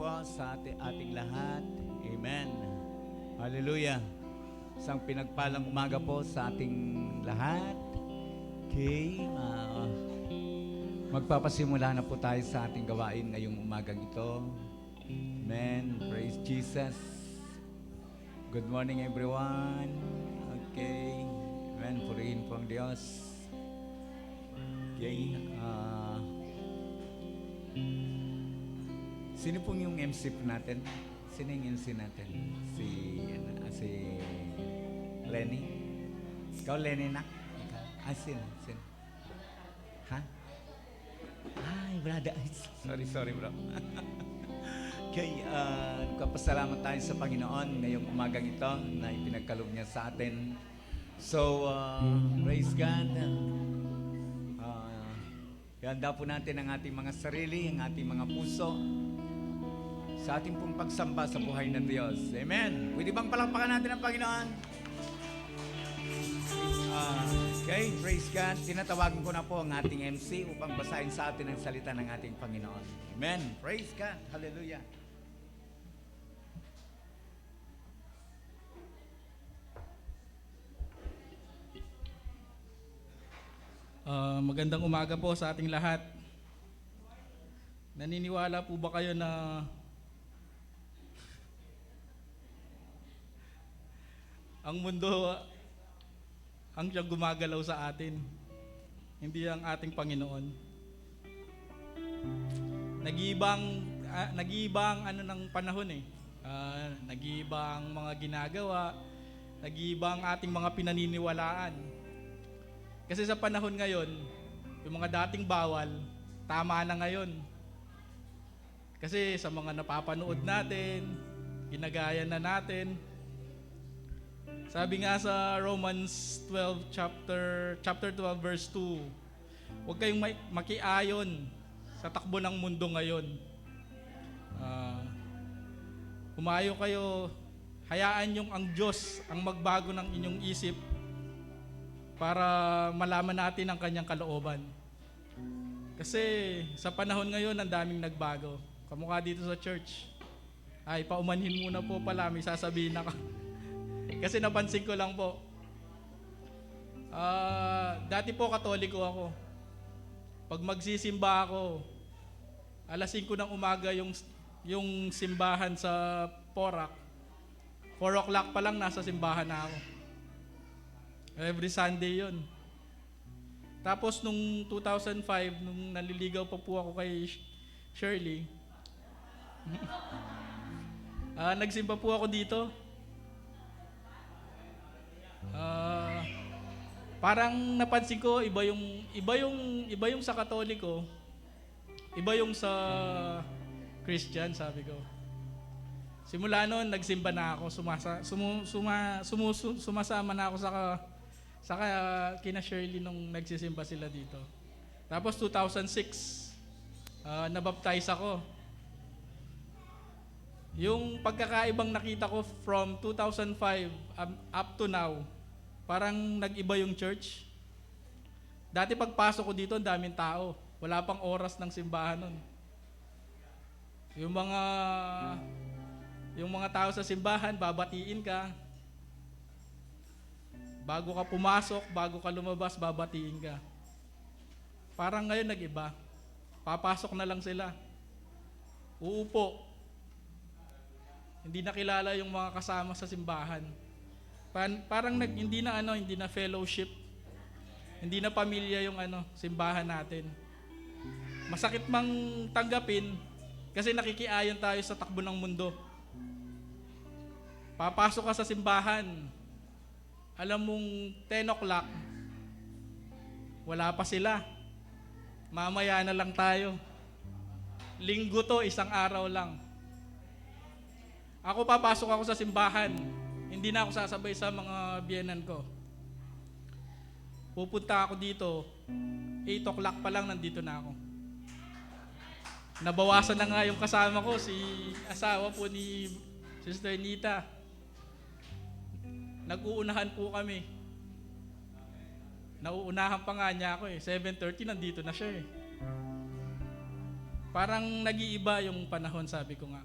po sa ating lahat. Amen. Hallelujah. Isang pinagpalang umaga po sa ating lahat. Okay. Magpapasimula na po tayo sa ating gawain ngayong umagang ito. Amen. Praise Jesus. Good morning everyone. Okay. Amen. Purihin po ang Diyos. Okay. Sino pong yung MC po natin? Sino yung MC natin? Si Lenny? Ikaw, Lenny, nak? Sino? Ha? Ay, brother. Sorry, bro. Okay, nagpapasalamat tayo sa Panginoon ngayong umagang ito na ipinagkaloob niya sa atin. So, praise God. Ihanda po natin ang ating mga sarili, ang ating mga puso sa ating pong pagsamba sa buhay ng Diyos. Amen. Pwede bang palakpakan natin ang Panginoon? Okay, praise God. Tinatawagan ko na po ang ating MC upang basahin sa atin ang salita ng ating Panginoon. Amen. Praise God. Hallelujah. Magandang umaga po sa ating lahat. Naniniwala po ba kayo na ang mundo ang siyang gumagalaw sa atin, hindi ang ating Panginoon? Nag-iibang ng panahon eh. Nag-iibang mga ginagawa, nag-iibang ating mga pinaniniwalaan. Kasi sa panahon ngayon, yung mga dating bawal, tama na ngayon. Kasi sa mga napapanood natin, ginagaya na natin. Sabi nga sa Romans 12, chapter 12, verse 2, huwag kayong makiayon sa takbo ng mundo ngayon. Humayo kayo, hayaan yung ang Diyos ang magbago ng inyong isip para malaman natin ang kanyang kalooban. Kasi sa panahon ngayon, ang daming nagbago. Kamukha dito sa church. Ay, paumanhin muna po pala, may sasabihin ako. Kasi napansin ko lang po. Dati po katoliko ako. Pag magsisimba ako, alas 5 ng umaga yung simbahan sa Porac. 4 o'clock pa lang nasa simbahan na ako. Every Sunday yun. Tapos nung 2005, nung naliligaw pa po ako kay Shirley, nagsimba po ako dito. Parang napansin ko iba yung sa Katoliko, iba yung sa Christian, sabi ko. Simula noon nagsimba na ako, sumasama na ako sa kina Shirley nung nagsisimba sila dito. Tapos 2006 nabaptize ako. Yung pagkakaibang nakita ko from 2005 up to now, parang nag-iba yung church. Dati pagpasok ko dito, ang daming tao. Wala pang oras ng simbahan nun. Yung mga tao sa simbahan, babatiin ka. Bago ka pumasok, bago ka lumabas, babatiin ka. Parang ngayon nag-iba. Papasok na lang sila. Uupo. Hindi nakilala yung mga kasama sa simbahan. Parang hindi na fellowship. Hindi na pamilya yung simbahan natin. Masakit mang tanggapin kasi nakikiayon tayo sa takbo ng mundo. Papasok ka sa simbahan, alam mong 10 o'clock, wala pa sila. Mamaya na lang tayo. Linggo to, isang araw lang. Ako papasok ako sa simbahan, hindi na ako sasabay sa mga biyenan ko. Pupunta ako dito, 8 o'clock pa lang nandito na ako. Nabawasan na nga yung kasama ko, si asawa po ni Sister Nita. Nag-uunahan po kami. Nauunahan pa nga niya ako 7:30 nandito na siya Parang nag-iiba yung panahon, sabi ko nga.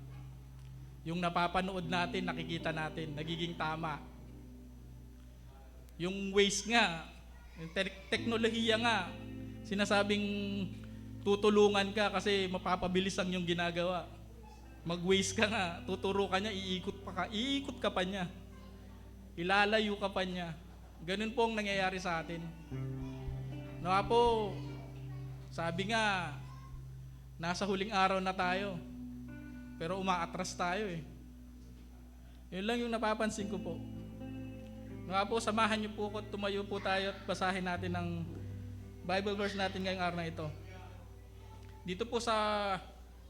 Yung napapanood natin, nakikita natin, nagiging tama. Yung ways nga, yung teknolohiya nga, sinasabing tutulungan ka kasi mapapabilis ang yung ginagawa. Mag-waste ka nga, tuturo ka niya, iikot ka pa niya. Ilalayo ka pa niya. Ganun po ang nangyayari sa atin. Nawa po, sabi nga, nasa huling araw na tayo. Pero umaatras tayo eh. Yun lang yung napapansin ko po. Nawa po, samahan niyo po ko, tumayo po tayo at basahin natin ang Bible verse natin ngayong araw na ito. Dito po sa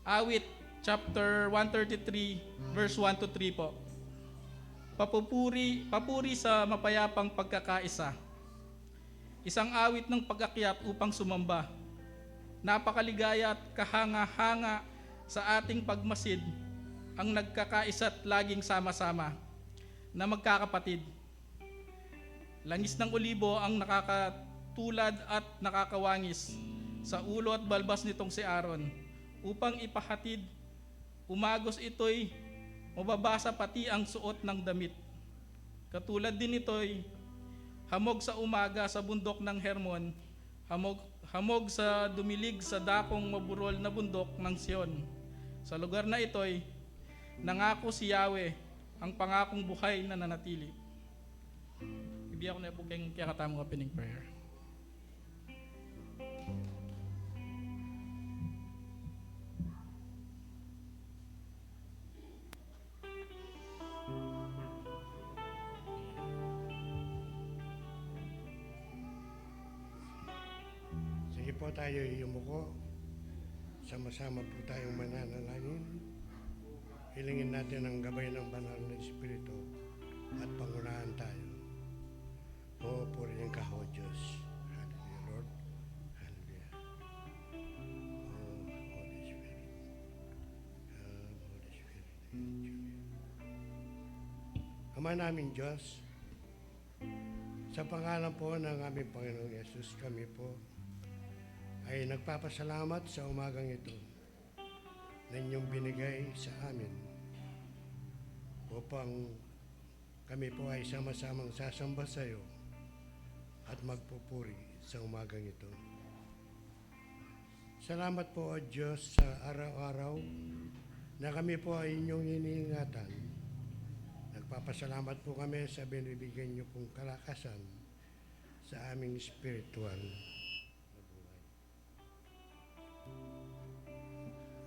Awit, chapter 133, verse 1 to 3 po. Papuri sa mapayapang pagkakaisa. Isang awit ng pag-akyat upang sumamba. Napakaligaya at kahanga-hanga sa ating pagmasid ang nagkakaisa at laging sama-sama na magkakapatid. Langis ng olibo ang nakakatulad at nakakawangis sa ulo at balbas nitong si Aaron upang ipahatid. Umagos ito'y mababasa pati ang suot ng damit. Katulad din ito'y hamog sa umaga sa bundok ng Hermon, hamog sa dumilig sa dakong maburol na bundok ng Sion. Sa lugar na ito'y nangako si Yahweh, ang pangakong buhay na nanatili. Ibigay ako na po kayong katamang opening prayer. Sige po tayo yumuko. Sama-sama po tayong mananalangin. Hilingin natin ang gabay ng banal na Espiritu at pangunahan tayo. O purihin ka, O Diyos. Hallelujah, Lord. Hallelujah. O Holy Spirit. Holy Spirit. Ama naming Diyos, sa pangalan po ng aming Panginoong Yesus, kami po ay nagpapasalamat sa umagang ito na inyong binigay sa amin upang kami po ay sama-samang sasamba sa iyo at magpupuri sa umagang ito. Salamat po, O Diyos, sa araw-araw na kami po ay inyong iniingatan. Nagpapasalamat po kami sa binibigyan niyo pong kalakasan sa aming spiritual na buhay.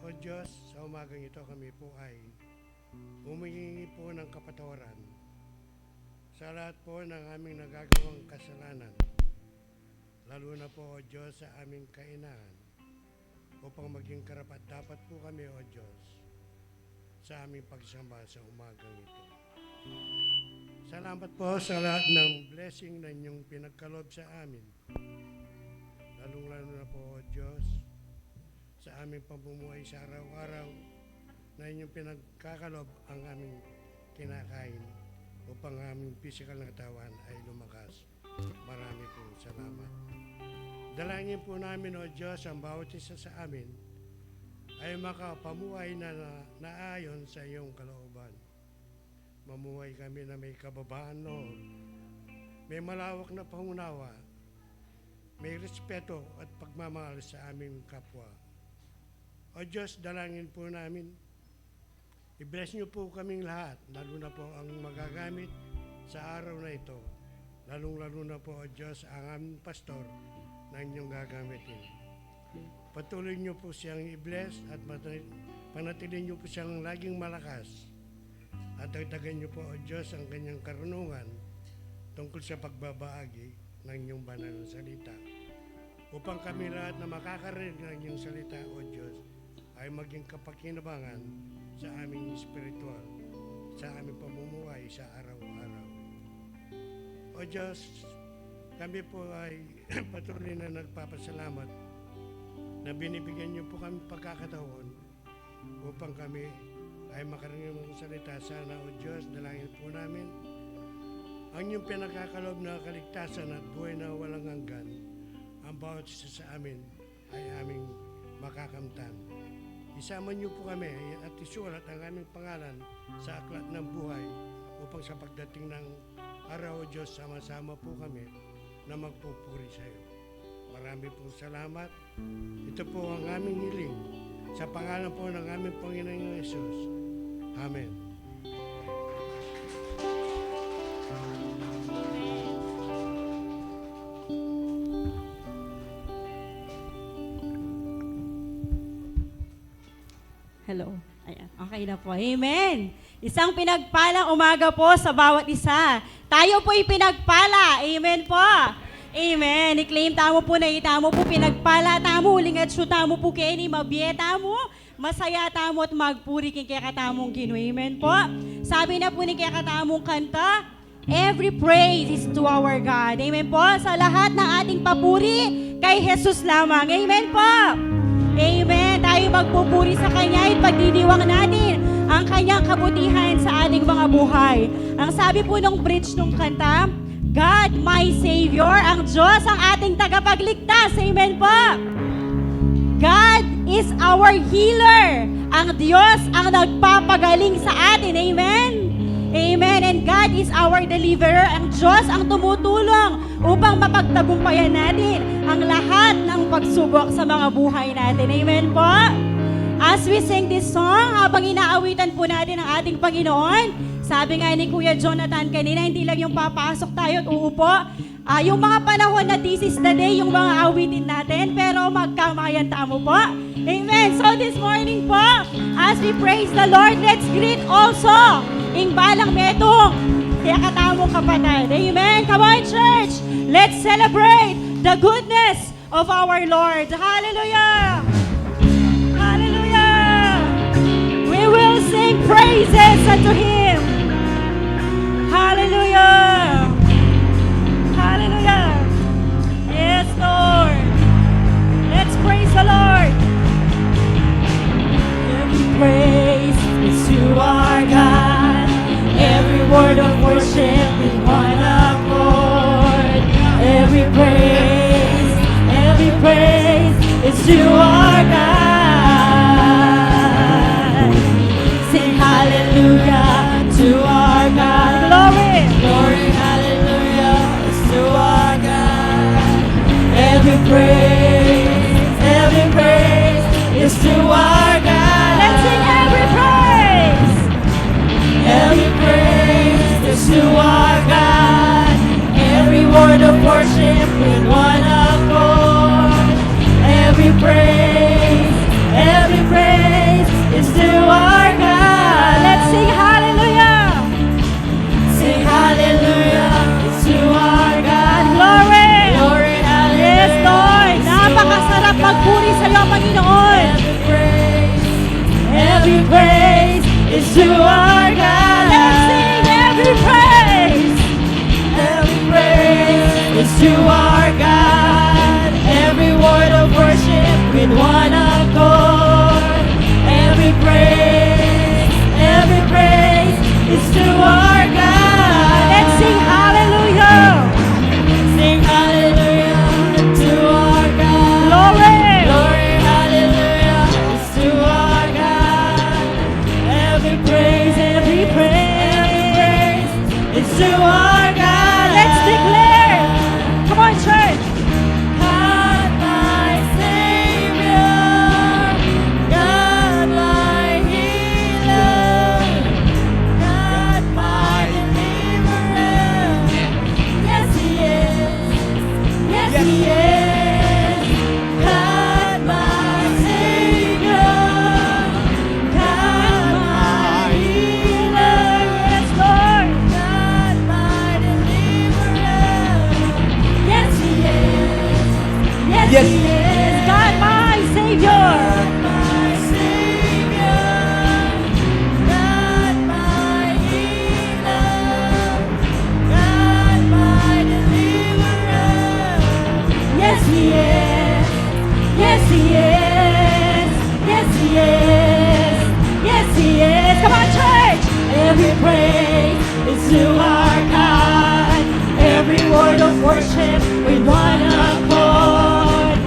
O Diyos, sa umagang ito kami po ay humingi po ng kapatawaran sa lahat po ng aming nagagawang kasalanan, lalo na po, O Diyos, sa aming kainahan, upang maging karapat-dapat po kami, O Diyos, sa aming pagsamba sa umagang ito. Salamat po sa lahat ng blessing na inyong pinagkaloob sa amin, lalong-lalo na po, O Diyos, sa aming pamumuhay sa araw-araw na inyong pinagkakalob ang aming kinakain upang aming physical na katawan ay lumakas. Marami po salamat. Dalangin po namin, O Diyos, ang bawat isa sa amin ay makapamuhay na naayon sa iyong kalooban. Mamuhay kami na may kababaan loob, may malawak na pangunawa, may respeto at pagmamahal sa aming kapwa. O Diyos, dalangin po namin, i-bless niyo po kaming lahat, lalo na po ang magagamit sa araw na ito. Lalong-lalo na po, O Diyos, ang aming pastor na inyong gagamitin. Patuloy niyo po siyang i-bless at panatilin niyo po siyang laging malakas. At dagdagan niyo po, O Diyos, ang kanyang karunungan tungkol sa pagbabaagi ng inyong banal na salita. Upang kami lahat na makakarinig ng inyong salita, O Diyos, ay maging kapakinabangan sa aming spiritual, sa aming pamumuhay sa araw-araw. O Diyos, kami po ay patuloy na nagpapasalamat na binibigyan niyo po kami pagkakataon upang kami ay makarinig ng salita. Sana, O Diyos, dalangin po namin ang iyong pinagkakalob na kaligtasan at buhay na walang hanggan, ang bawat isa sa amin ay aming makakamtan. isama niyo po kami at isulat ang aming pangalan sa aklat ng buhay upang sa pagdating ng araw o Diyos, sama-sama po kami na magpupuri sa iyo. Marami pong salamat. Ito po ang aming hiling sa pangalan po ng aming Panginoong Yesus. Amen. Hello. Ayan. Okay na po. Amen. Isang pinagpalang umaga po sa bawat isa. Tayo po'y pinagpala. Amen po. Amen. I-claim tamo po na itamo po pinagpala tamo. Uling at siya tamo po kini mabieta mo. Masaya tamo at magpuri king kaya katamong gino. Amen po. Sabi na po ni kaya katamong kanta, every praise is to our God. Amen po. Sa lahat ng ating papuri, kay Jesus lamang. Amen po. Amen. Tayo magpupuri sa Kanya at pagdidiwang natin ang Kanyang kabutihan sa ating mga buhay. Ang sabi po ng bridge ng kanta, God, my Savior, ang Diyos ang ating tagapagligtas. Amen po. God is our healer. Ang Diyos ang nagpapagaling sa atin. Amen. Amen. And God is our deliverer. Ang Diyos ang tumutulong upang mapagtagumpayan natin ang lahat ng pagsubok sa mga buhay natin. Amen po. As we sing this song, habang inaawitan po natin ang ating Panginoon, sabi nga ni Kuya Jonathan kanina, hindi lang yung papasok tayo at uupo. Yung mga panahon na this is the day, yung mga awitin natin, pero magkamayan tamo po. Amen. So this morning po, as we praise the Lord, let's greet also ing balang metong kaya katamong kapatid. Amen. Come on, church. Let's celebrate the goodness of our Lord. Hallelujah. Hallelujah. We will sing praises unto Him. Hallelujah. Hallelujah. Yes, Lord. Let's praise the Lord. Every praise is to our God. Every word of worship in one accord. Every praise is to our God. Sing hallelujah to our God. Glory, glory, hallelujah is to our God. Every praise is to our God. Let's sing every praise. Every praise is to our God. Every word of worship in one accord. Every praise is to our God. Let's sing hallelujah. Sing hallelujah to our God. Glory. Glory, hallelujah. Yes, Lord. Napakasarap magpuri sa iyo, Panginoon. Every praise is to our God. Let's sing every praise. Every praise is to our God. Every word of worship with one accord. Every praise is to our God. Let's sing hallelujah. Sing hallelujah to our God. Glory. Glory, hallelujah is to our God. Every praise is to our God. Let's declare. Come on, church. God, my Savior. God, my healer. God, my deliverer. Yes, He is. Yes, He is. God, my Savior. God, my healer. Yes, Lord. God, my deliverer. Yes, He is. Yes, Yes. He is. God, my Savior. My Savior. God, my healer. God, my deliverer. Yes, He is. Yes, He is. Yes, He is. Yes, He is. Come on, church. Every praise is to our God. Every word of worship with one accord.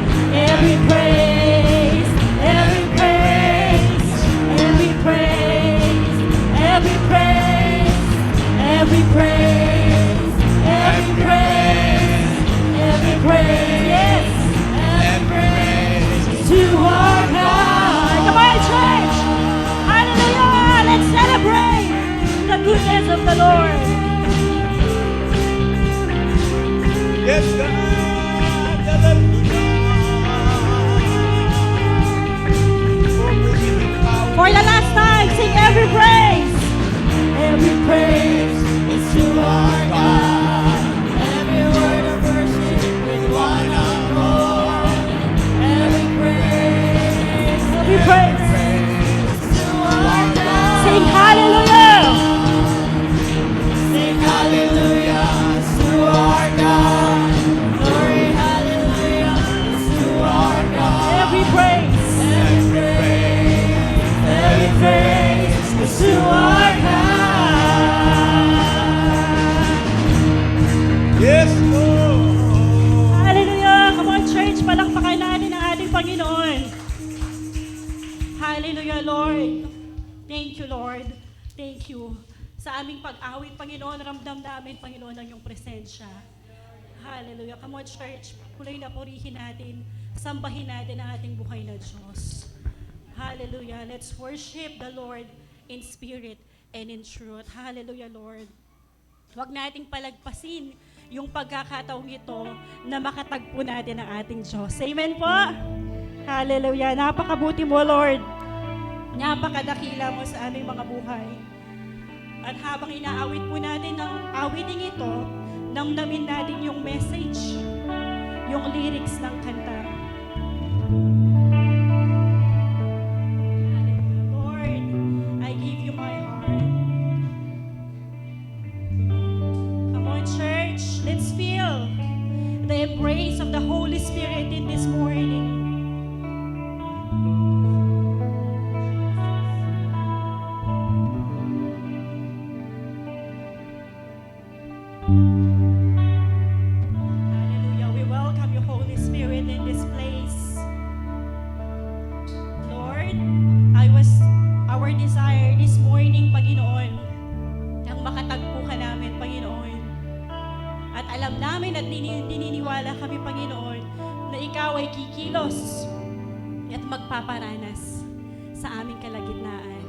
praise, every praise, every praise, yes, every praise to our God. Come on, church. Hallelujah. Let's celebrate the goodness of the Lord. Yes, God. Hallelujah. For the last time, sing every praise. Every praise is to our God. Every word of worship with one accord. Every praise to our God. Sing hallelujah. Sing hallelujah to our God. Glory hallelujah to our God. Every praise. Every praise is to our God. Yes, Lord. Hallelujah! Come on, church, palakpakan natin ang ating Panginoon. Hallelujah, Lord. Thank you, Lord. Thank you. Sa aming pag-awit, Panginoon, ramdam namin, Panginoon, ang iyong presensya. Hallelujah. Come on, church, pulay na purihin natin, sambahin natin ang ating buhay na Diyos. Hallelujah. Let's worship the Lord in spirit and in truth. Hallelujah, Lord. Huwag nating palagpasin yung pagkakataong ito na makatagpo natin ang ating Diyos. Amen po? Hallelujah. Napakabuti mo, Lord. Napakadakila mo sa aming mga buhay. At habang inaawit po natin ang awiting ito, namnamin natin yung message, yung lyrics ng kanta. Let's feel the embrace of the Holy Spirit in this morning. Hallelujah. We welcome you, Holy Spirit, in this place. Lord, our desire this morning, Panginoon, ang makatagpo ka namin, Panginoon. At alam namin at dininiwala kami, Panginoon, na Ikaw ay kikilos at magpaparanas sa aming kalagitnaan.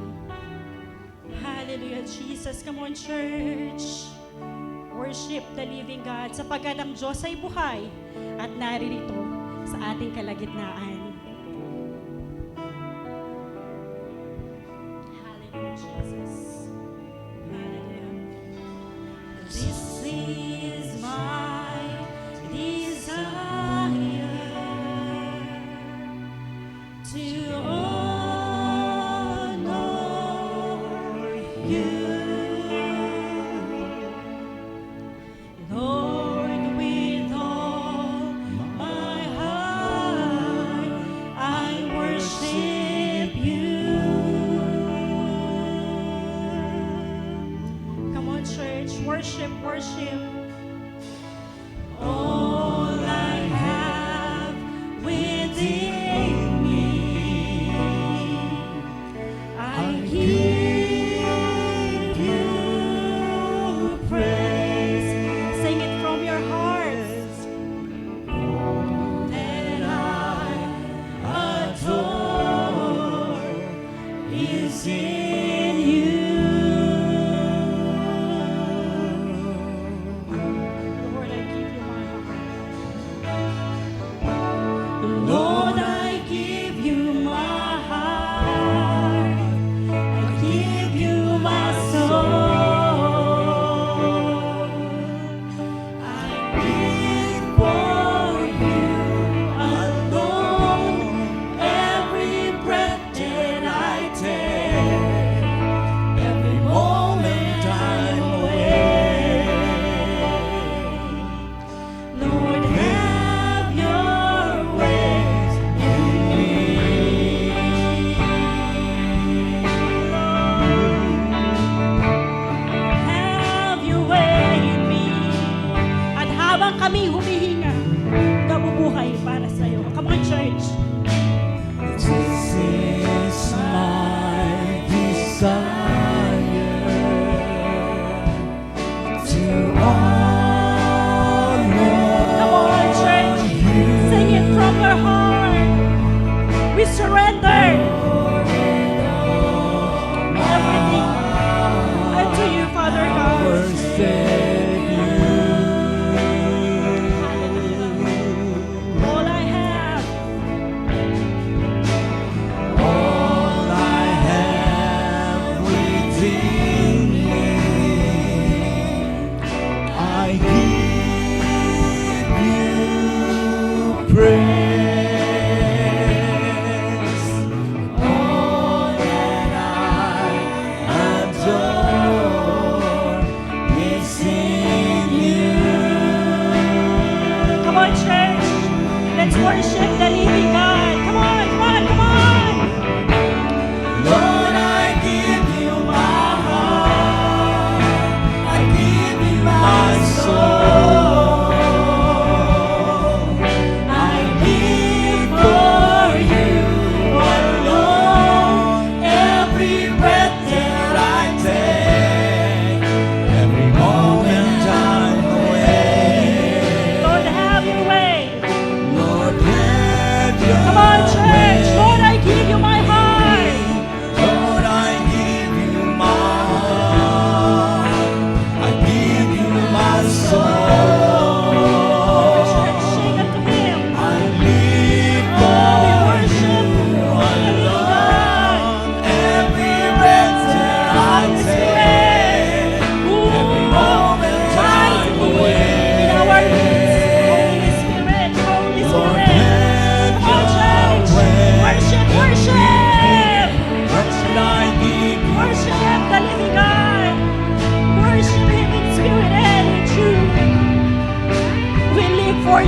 Hallelujah, Jesus. Come on, church. Worship the living God sapagkat ang Diyos ay buhay at naririto sa ating kalagitnaan. Hallelujah, Jesus. Hallelujah. This is my desire to honor you, Lord, with all my heart I worship you. Come on, church, worship, worship. All I have within me, I give you praise. Sing it from your hearts. All that I adore is in you. Lord, I give you my heart.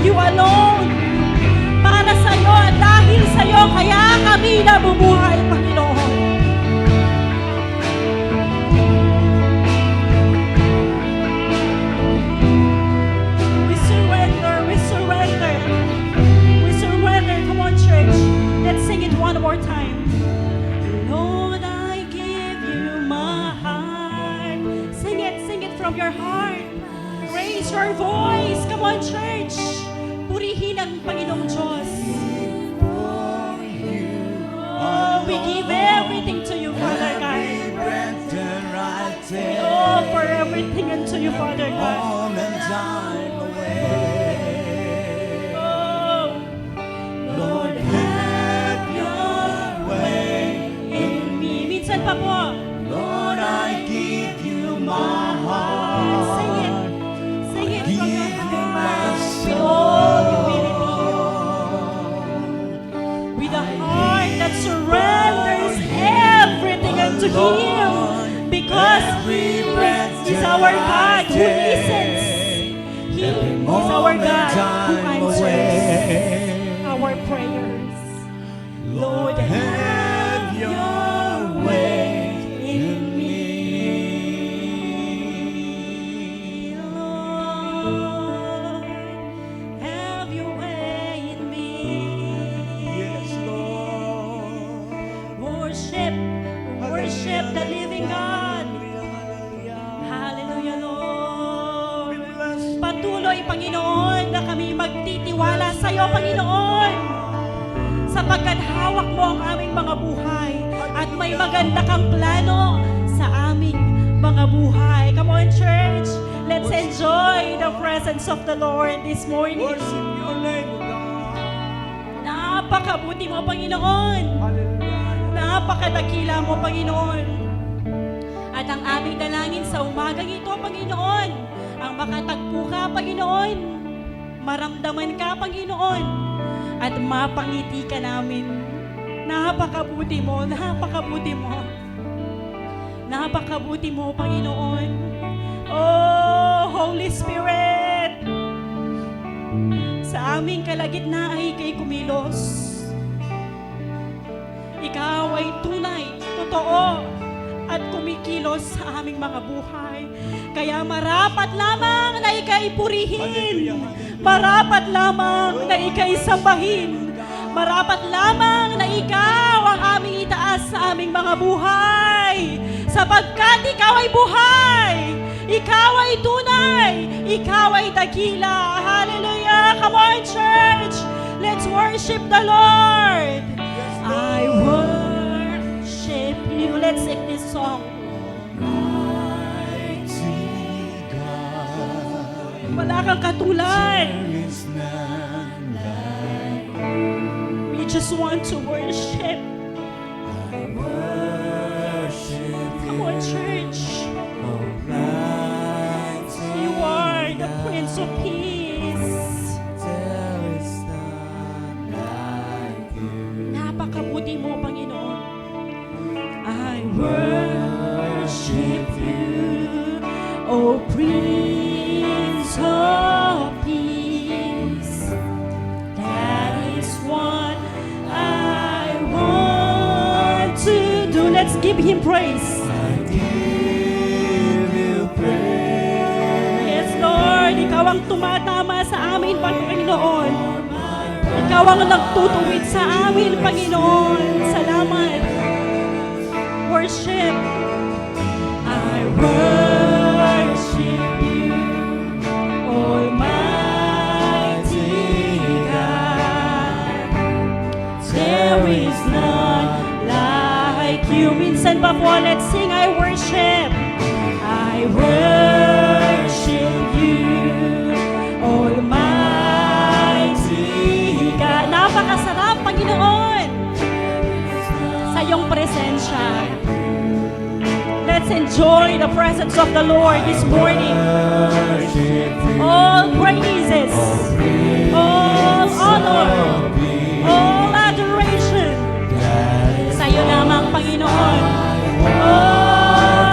you alone. Para sa'yo at dahil sa'yo, kaya kami nabubuhay, Panginoon. We surrender, we surrender. We surrender. Come on, church. Let's sing it one more time. Lord, I give you my heart. Sing it from your heart. Raise your voice. Come on, church. Purihin ang Panginoong Diyos. Oh, we give everything to you, Father God. We offer everything unto you, Father God. Oh, Lord, have your way in me. Minsan pa po. Lord, I give you my heart. Sing it. Sing it from your Give you my heart. With soul. all humility. With a heart that surrenders everything unto Him. Because He is our God who listens. He is our God who answers our prayers. Lord, have your way in me. Lord, have your way in me. Yes, Lord. Worship the living God. Hallelujah, Lord. Patuloy, Panginoon, na kami magtitiwala sa iyo, Panginoon. Sapagkat hawak mo ang aming mga buhay at may maganda kang plano sa aming mga buhay. Come on, church. Let's enjoy the presence of the Lord this morning. Worship your name, God. Napakabuti mo, Panginoon. Napakadakila mo, Panginoon. At ang aming dalangin sa umagang ito, Panginoon, ang makatagpo ka, Panginoon, maramdaman ka, Panginoon, at mapangiti ka namin. Napakabuti mo, napakabuti mo. Napakabuti mo, Panginoon. Oh, Holy Spirit, sa aming kalagitnaan ay kay kumilos. Ikaw ay tunay, totoo, at kumikilos sa aming mga buhay. Kaya marapat lamang na ika'y purihin. Marapat lamang na ika'y sambahin. Marapat lamang na ikaw ang aming itaas sa aming mga buhay. Sapagkat ikaw ay buhay. Ikaw ay tunay. Ikaw ay dakila. Hallelujah. Come on, church. Let's worship the Lord. I worship you. Let's sing this song. Wala kang katulad. We just want to worship. Come on, church. You are the Prince of Peace. Napakabuti mo, Panginoon. I worship you, O Prince of Peace. That is what I want to do. Let's give Him praise. Yes, Lord, Ikaw ang tumatama sa amin, Panginoon. Ikaw ang nagtutuwid sa amin, Panginoon. Salamat. Worship. I worship you, Almighty God. There is none like you. Minsan pa po, let's sing, I worship. I worship you, Almighty God. Napakasarap, Panginoon, sa iyong presensya. Let's enjoy the presence of the Lord this morning. All praises, all honor, all adoration sa iyo lamang, Panginoon. Oh,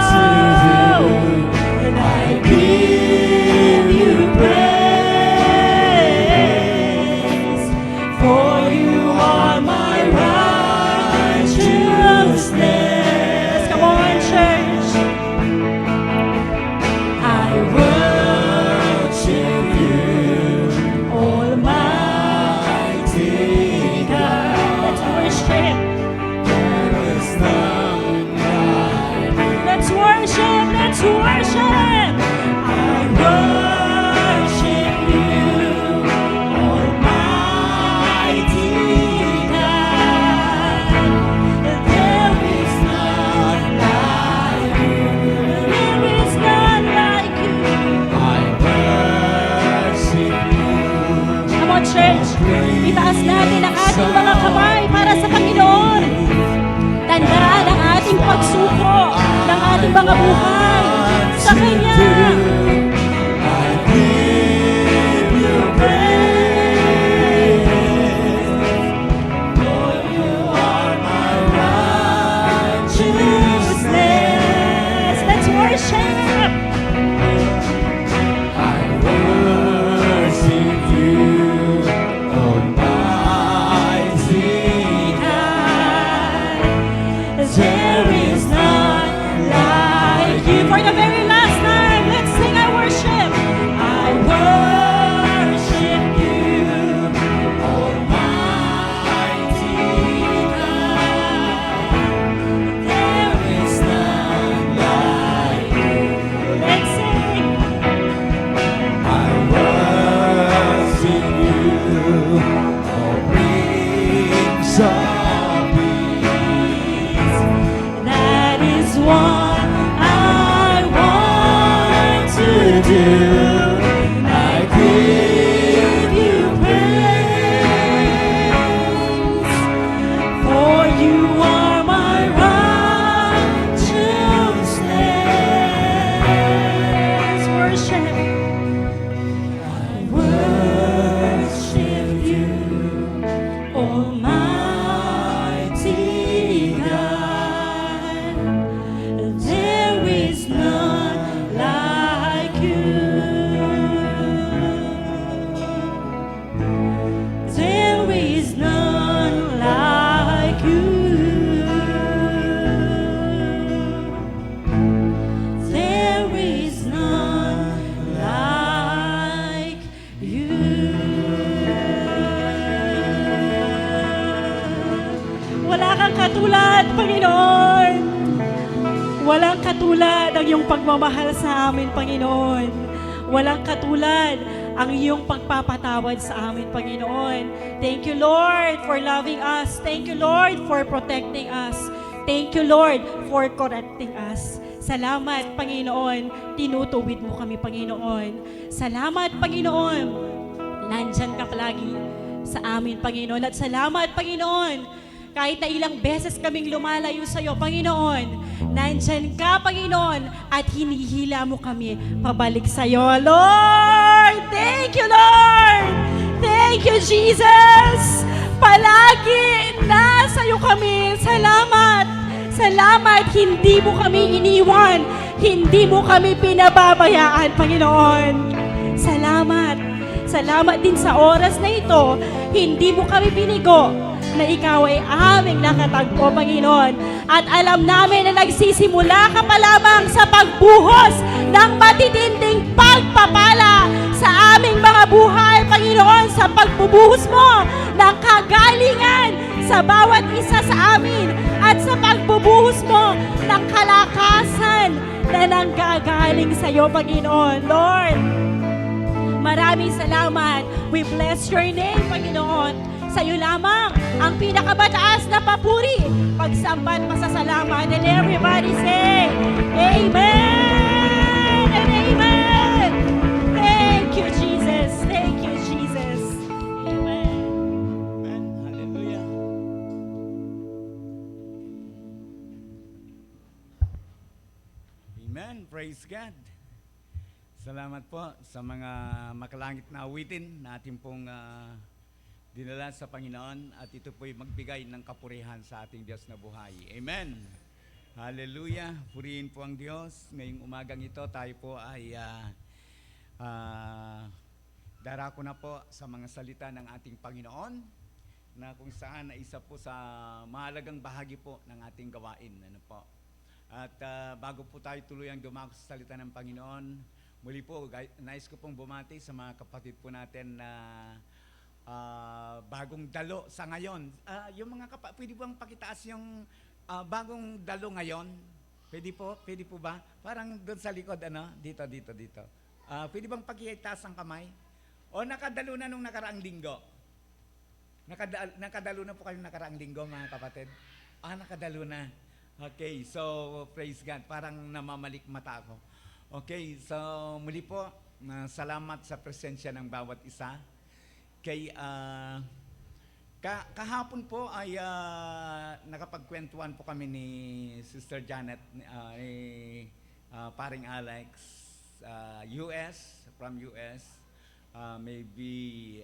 and I give you praise. aming mga buhay sa Kanya. Righteousness. Let's worship. There is none like you. For the very last time, let's sing I worship. I worship you, Almighty God. There is none like you. Let's sing. I worship you, O Prince of That is what I want to do. I give you praise, for you are my righteousness. Worship. I worship you, Almighty God. There is none like you. There is none like you. There is none like you. Wala kang katulad, Panginoon. Walang katulad ang iyong pagmamahal sa amin, Panginoon. Walang katulad ang iyong pagpapatawad sa amin, Panginoon. Thank you, Lord, for loving us. Thank you, Lord, for protecting us. Thank you, Lord, for correcting us. Salamat, Panginoon. Tinutuwid mo kami, Panginoon. Salamat, Panginoon. Nandyan ka palagi sa amin, Panginoon. At salamat, Panginoon. Kahit na ilang beses kaming lumalayo sa iyo, Panginoon, nandyan ka, Panginoon, at hinihila mo kami pabalik sa iyo. Lord, thank you, Lord. Thank you, Jesus. Palagi nasa iyo kami. Salamat. Salamat, hindi mo kami iniwan. Hindi mo kami pinababayaan, Panginoon. Salamat. Salamat din sa oras na ito. Hindi mo kami binigo na ikaw ay aming nakatagpo, Panginoon. At alam namin na nagsisimula ka pa lamang sa pagbuhos ng matitinding pagpapala sa aming mga buhay, Panginoon, sa pagbubuhos mo ng kagalingan sa bawat isa sa amin at sa pagbubuhos mo ng kalakasan na nanggagaling sa iyo, Panginoon. Lord, maraming salamat. We bless your name, Panginoon. Sa iyo lamang ang pinakamataas na papuri, pagsamba at pasasalamat. And everybody say, Amen and Amen. Thank you, Jesus. Thank you, Jesus. Amen. Amen. Hallelujah. Amen. Praise God. Salamat po sa mga makalangit na awitin na ating pong dinala sa Panginoon at ito po'y magbigay ng kapurihan sa ating Diyos na buhay. Amen. Hallelujah. Purihin po ang Diyos. Ngayong umagang ito tayo po ay darako na po sa mga salita ng ating Panginoon na kung saan ay isa po sa mahalagang bahagi po ng ating gawain. Ano po. At bago po tayo tuluyang dumako sa salita ng Panginoon, muli po, nais ko pong bumati sa mga kapatid po natin na bagong dalo sa ngayon. Yung mga pwede bang pakitaas yung bagong dalo ngayon? Pwede po ba? Parang doon sa likod, dito. Pwede bang pakitaas ang kamay? O nakadalo na nung nakaraang linggo? Nakadalo na po kayo nakaraang linggo, mga kapatid? Nakadalo na. Okay, so praise God. Parang namamalik mata ako. Okay, so muli po, salamat sa presensya ng bawat isa. Kay Kahapon po ay nakapagkwentuhan po kami ni Sister Janet, ni paring Alex, from US, maybe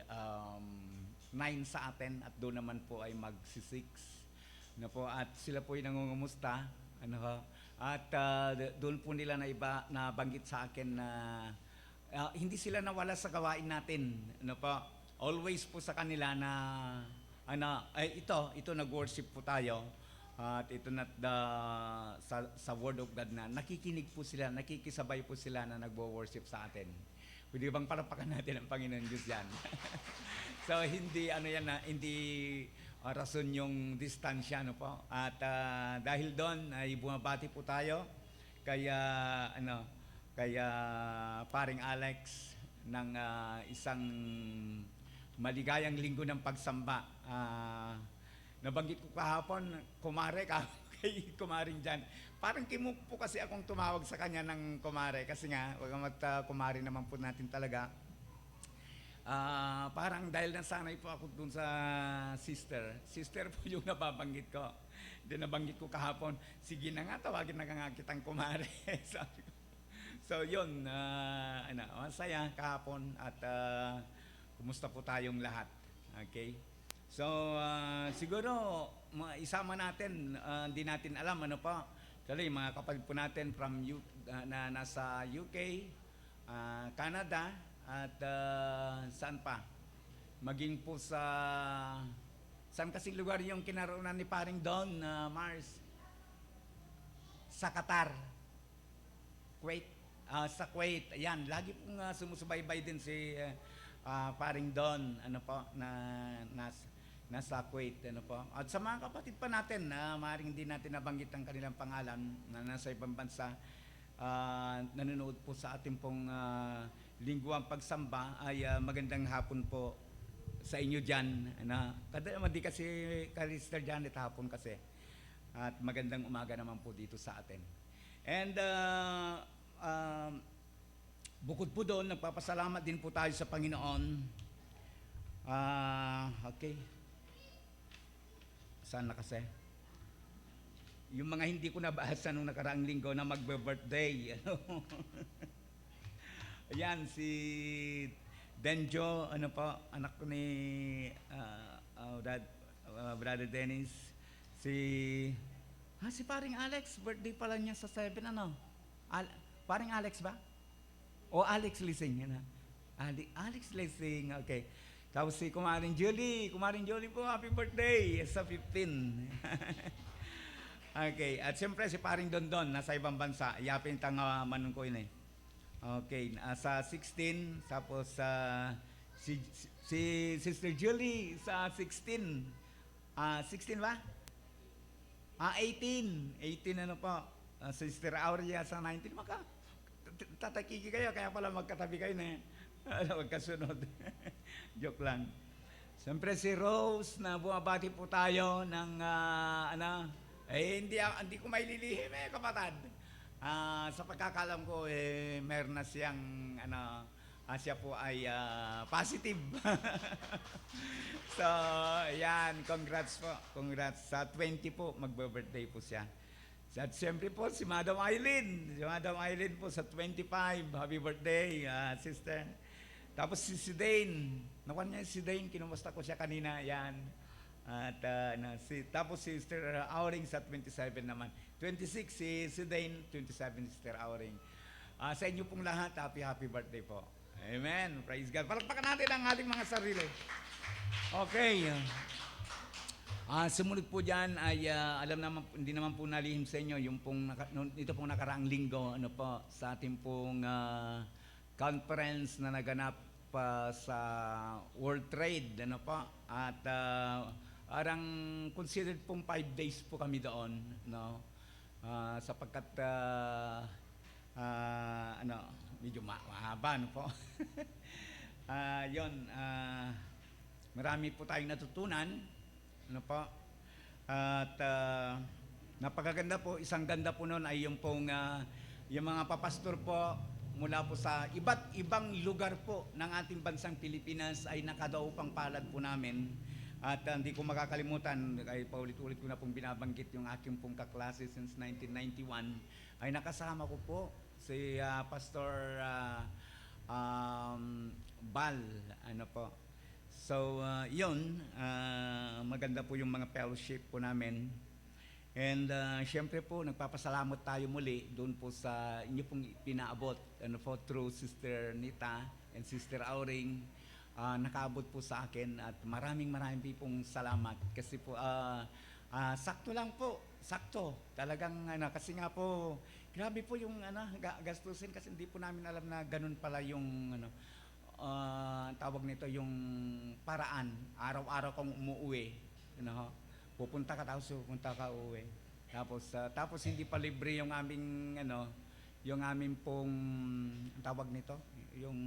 9 sa atin at doon naman po ay magsi-6 na po at sila po ay nangungumusta ano ho, at doon po nila nabanggit sa akin na hindi sila nawala sa gawain natin ano po, always po sa kanila na ito nag-worship po tayo at ito sa Word of God na nakikinig po sila, nakikisabay po sila na nagwo-worship sa atin. Pwede bang palapakan natin ang Panginoon Diyos yan? So hindi hindi rason yung distansya no po. At dahil doon ay bumabati po tayo kaya paring Alex ng isang maligayang linggo ng pagsamba. Nabanggit ko kahapon, kumare kay kumaring dyan. Parang kimuk po kasi akong tumawag sa kanya ng kumare kasi nga, kumare naman po natin talaga. Parang dahil nasanay po ako dun sa sister po yung nababanggit ko. Then nabanggit ko kahapon, sige na nga, tawagin na nga kitang kumare. Sabi ko. So yun, masaya kahapon at kumusta po tayong lahat. Okay? So siguro isama natin, hindi natin alam ano pa. Kasi mga kapatid po natin from na nasa UK, Canada, at saan pa? Maging po saan kasing lugar yung kinaroonan ni paring Don Mars? Sa Qatar. Kuwait. Sa Kuwait. Ayan, lagi pong sumusubaybay din si paring Don, ano po, nasa Kuwait, ano po. At sa mga kapatid pa natin na maaaring hindi natin nabanggit ang kanilang pangalan na nasa ibang bansa, nanonood po sa ating pong lingguang pagsamba ay magandang hapon po sa inyo dyan. Hindi kasi Sister Janet hapon kasi. At magandang umaga naman po dito sa atin. And bukod po doon, nagpapasalamat din po tayo sa Panginoon. Okay. Saan na kasi? Yung mga hindi ko nabasa nung nakaraang linggo na magbe-birthday. Ayan, si Denjo, anak ko ni Brother Dennis. Si paring Alex, birthday pala niya sa 7, paring Alex ba? O Alex Lising, Alex Lising, okay. Tapos si Kumaring Julie po, happy birthday sa 15. Okay, at siyempre si paring Dondon, nasa ibang bansa, yapin tang manun ko yun eh. Okay, sa 16, tapos si Sister Julie sa 16. 16 ba? 18 po. Sister Aurea sa 19. Tatakiki kayo, kaya pala magkatabi kayo na magkasunod. Joke lang. Siyempre si Rose na bumabati po tayo ng hindi ko maililihim kapatid. Sa pagkakalam ko meron na siyang siya po ay positive. So, yan, congrats po. Congrats sa 20 po, magbe-birthday po siya. At siyempre po si Madam Eileen. Si Madam Eileen po sa 25. Happy birthday, sister. Tapos si Dane. Nakuha niya si Dane, kinumusta ko siya kanina. Yan. At tapos si Sister Auring sa 27 naman. 26 si Dane, 27 Sister Auring. Sa inyo pong lahat, happy birthday po. Amen. Praise God. Palakpakan natin ang ating mga sarili. Okay. Sumunod po dyan ay alam naman, hindi naman po nalihim sa inyo yung ito pong nakaraang linggo sa ating pong conference na naganap sa World Trade at parang considered pong 5 days po kami doon sapagkat medyo mahaba po. Marami po tayong natutunan at napakaganda po, isang ganda po noon ay yung pong yung mga papastor po mula po sa iba't ibang lugar po ng ating bansang Pilipinas ay nakadaupang palad po namin At hindi ko makakalimutan, ay paulit-ulit ko na pong binabanggit yung aking pong kaklase since 1991, ay nakasama ko po si Pastor Bal, ano po. So, yun, maganda po yung mga fellowship po namin. And syempre po, nagpapasalamat tayo muli doon po sa inyo pong pinaabot, ano po, through Sister Nita and Sister Auring. Nakaabot po sa akin at maraming pong salamat kasi po sakto lang po, sakto talagang kasi nga po grabe po yung gastusin kasi hindi po namin alam na ganun pala yung tawag nito yung paraan, araw-araw kang umuwi, pupunta ka tapos pupunta ka uwi, tapos hindi pa libre yung aming yung aming pong tawag nito yung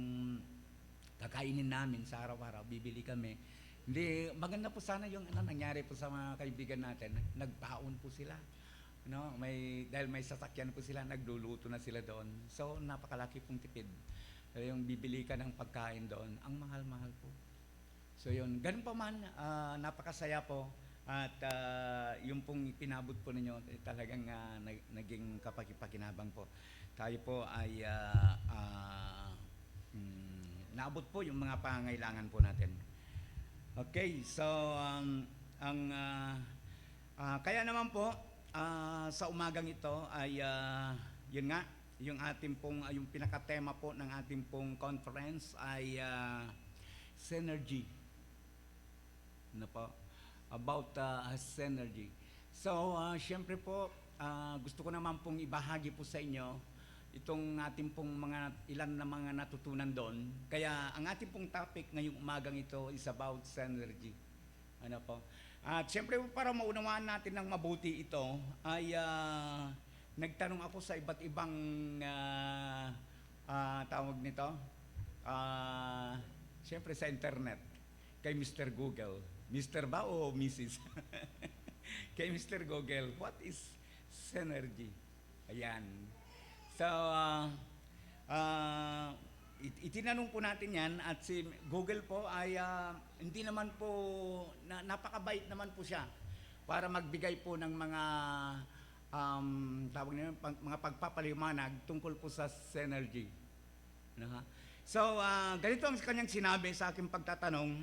kakainin namin sa araw-araw, bibili kami. Hindi, maganda po sana yung nangyari po sa mga kaibigan natin. Nagbaon po sila. Dahil may sasakyan po sila, nagluluto na sila doon. So, napakalaki pong tipid. Yung bibili ka ng pagkain doon, ang mahal-mahal po. So, yun. Ganun pa man, napakasaya po. At yung pong pinabot po ninyo, talagang naging kapakipakinabang po. Tayo po ay naabot po yung mga pangangailangan po natin. Okay, so kaya naman po sa umagang ito ay yun nga, yung ating pong yung pinakatema po ng ating pong conference ay synergy. Ano po? About synergy. So, syempre po, gusto ko naman pong ibahagi po sa inyo itong ating pong ilan na mga natutunan doon. Kaya ang ating pong topic ngayong umagang ito is about synergy. Ano po? At siyempre para maunawaan natin ng mabuti ito ay nagtanong ako sa iba't ibang tawag nito. Siyempre sa internet kay Mr. Google. Mr. ba o Mrs.? Kay Mr. Google, what is synergy? Ayan. So, itinanong po natin yan at si Google po ay hindi naman po, napakabait naman po siya para magbigay po ng mga tawag nila, mga pagpapaliwanag tungkol po sa synergy. So, ganito ang kanyang sinabi sa aking pagtatanong,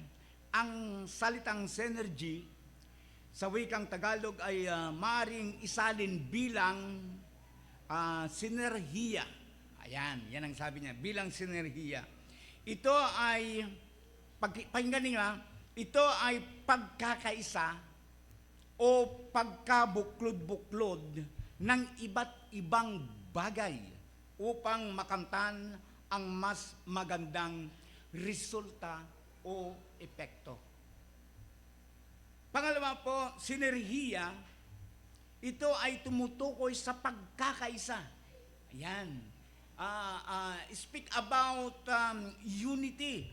ang salitang synergy sa wikang Tagalog ay maaaring isalin bilang sinerhiya. Ayan, yan ang sabi niya, bilang sinerhiya. Ito ay, pakinggan niyo ito ay pagkakaisa o pagkabuklod-buklod ng iba't ibang bagay upang makamtan ang mas magandang resulta o epekto. Pangalawa po, sinerhiya, ito ay tumutukoy sa pagkakaisa. Ayan. Speak about unity.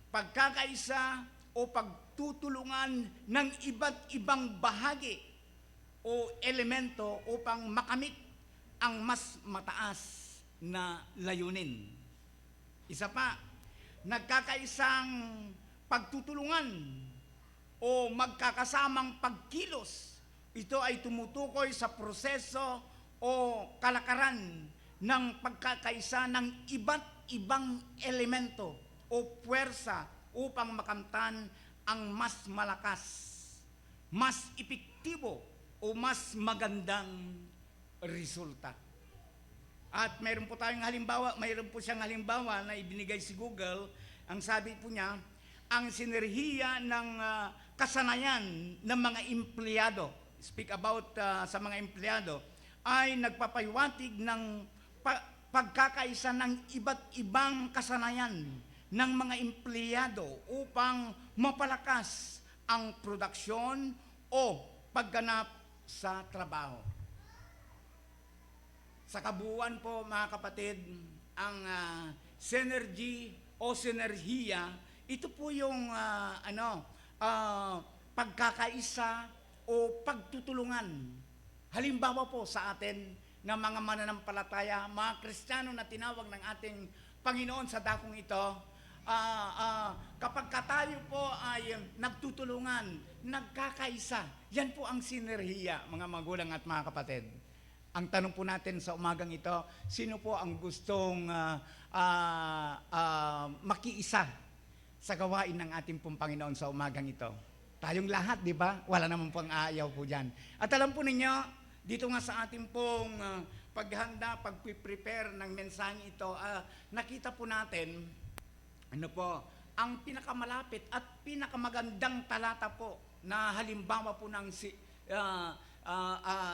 Pagkakaisa o pagtutulungan ng iba't ibang bahagi o elemento upang makamit ang mas mataas na layunin. Isa pa, nagkakaisang pagtutulungan o magkakasamang pagkilos. Ito ay tumutukoy sa proseso o kalakaran ng pagkakaisa ng iba't ibang elemento o puwersa upang makamtan ang mas malakas, mas epektibo o mas magandang resulta. At mayroon po tayong halimbawa, mayroon po siyang halimbawa na ibinigay si Google. Ang sabi po niya, ang sinerhiya ng kasanayan ng mga empleyado, speak about sa mga empleyado, ay nagpapaywatig ng pagkakaisa ng iba't ibang kasanayan ng mga empleyado upang mapalakas ang produksyon o pagganap sa trabaho. Sa kabuuan po mga kapatid, ang synergy o sinerhiya, ito po yung pagkakaisa o pagtutulungan. Halimbawa po sa atin ng mga mananampalataya, mga Kristiyano na tinawag ng ating Panginoon sa dakong ito, kapag tayo po ay nagtutulungan, nagkakaisa, yan po ang sinerhiya, mga magulang at mga kapatid. Ang tanong po natin sa umagang ito, sino po ang gustong makiisa sa gawain ng ating pong Panginoon sa umagang ito? Tayong lahat, di ba? Wala naman pong aayaw po dyan. At alam po ninyo, dito nga sa ating pong paghanda, pag-prepare ng mensaheng ito, nakita po natin, ano po, ang pinakamalapit at pinakamagandang talata po na halimbawa po ng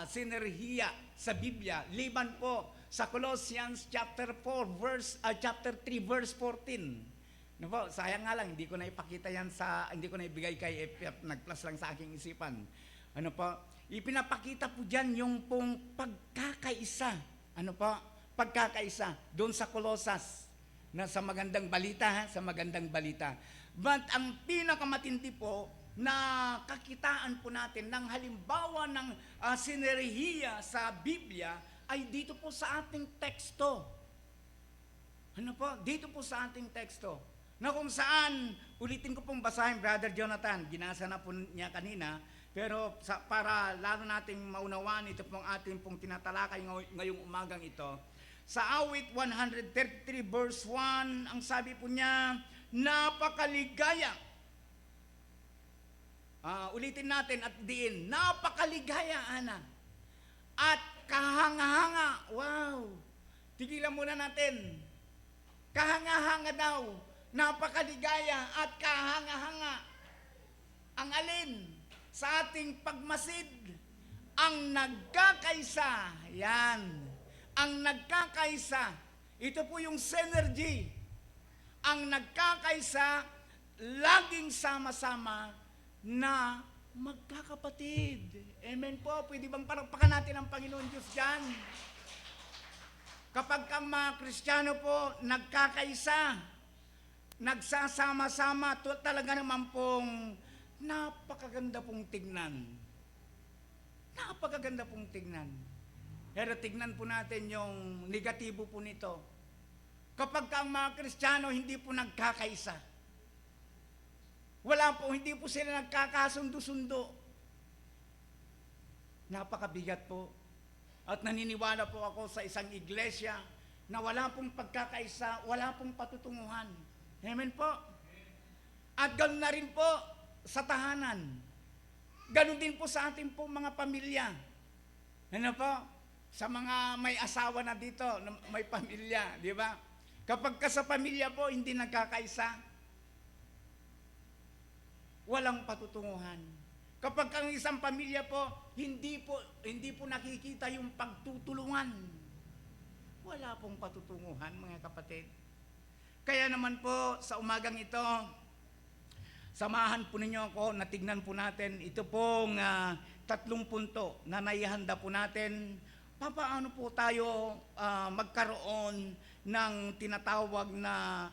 sinerhiya sa Biblia, liban po sa Colossians chapter 3 verse 14. No po, sayang nga lang hindi ko na ipakita yan hindi ko na ibigay kay FF, nag-plus lang sa aking isipan. Ano po, ipinapakita po diyan yung pong pagkakaisa. Ano po? Pagkakaisa doon sa Colosas na sa magandang balita, sa magandang balita. But ang pinakamatindi po na kakitaan po natin ng halimbawa ng sinerhiya sa Biblia ay dito po sa ating teksto. Ano po? Dito po sa ating teksto. Na kung saan, ulitin ko pong basahin, Brother Jonathan, ginasa na po niya kanina, pero para lalo nating maunawaan ito pong ating pong tinatalakay ngayong umagang ito, sa awit 133 verse 1, ang sabi po niya, napakaligaya. Ulitin natin at diin, napakaligaya, Ana. At kahanga-hanga, wow, tigilan muna natin. Kahanga-hanga daw, napakaligaya at kahanga-hanga. Ang alin sa ating pagmasid, ang nagkakaisa. Yan. Ang nagkakaisa. Ito po yung synergy. Ang nagkakaisa, laging sama-sama na magkakapatid. Amen po. Pwede bang palakpakan natin ang Panginoon Diyos dyan? Kapag ang mga Kristiyano po nagkakaisa, nagsasama-sama, talaga naman pong napakaganda pong tignan. Napakaganda pong tignan. Pero tignan po natin yung negatibo po nito. Kapag ang mga Kristiyano hindi po nagkakaisa, hindi po sila nagkakasundo-sundo. Napakabigat po. At naniniwala po ako sa isang iglesia na wala pong pagkakaisa, wala pong patutunguhan. Amen po. At ganoon na rin po sa tahanan. Ganoon din po sa ating po mga pamilya. Ano po? Sa mga may asawa na dito, may pamilya, di ba? Kapag ka sa pamilya po, hindi nagkakaisa, walang patutunguhan. Kapag ang isang pamilya po, hindi po nakikita yung pagtutulungan. Wala pong patutunguhan, mga kapatid. Kaya naman po, sa umagang ito, samahan po ninyo ako, natignan po natin, ito pong 3 punto na naihanda po natin. Paano po tayo magkaroon ng tinatawag na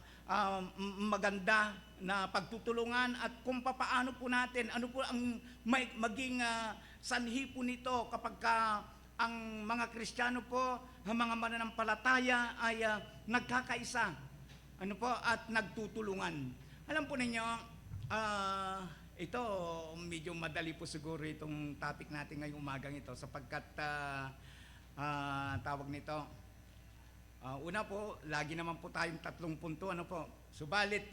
maganda na pagtutulungan at kung paano po natin, ano po ang maging sanhi po nito kapag ang mga Kristiyano po, ang mga mananampalataya ay nagkakaisa, ano po, at nagtutulungan. Alam po ninyo, ito medyo madali po siguro itong topic natin ngayong umagang ito sapagkat tawag nito, una po, lagi naman po tayong 3 punto, ano po. Subalit,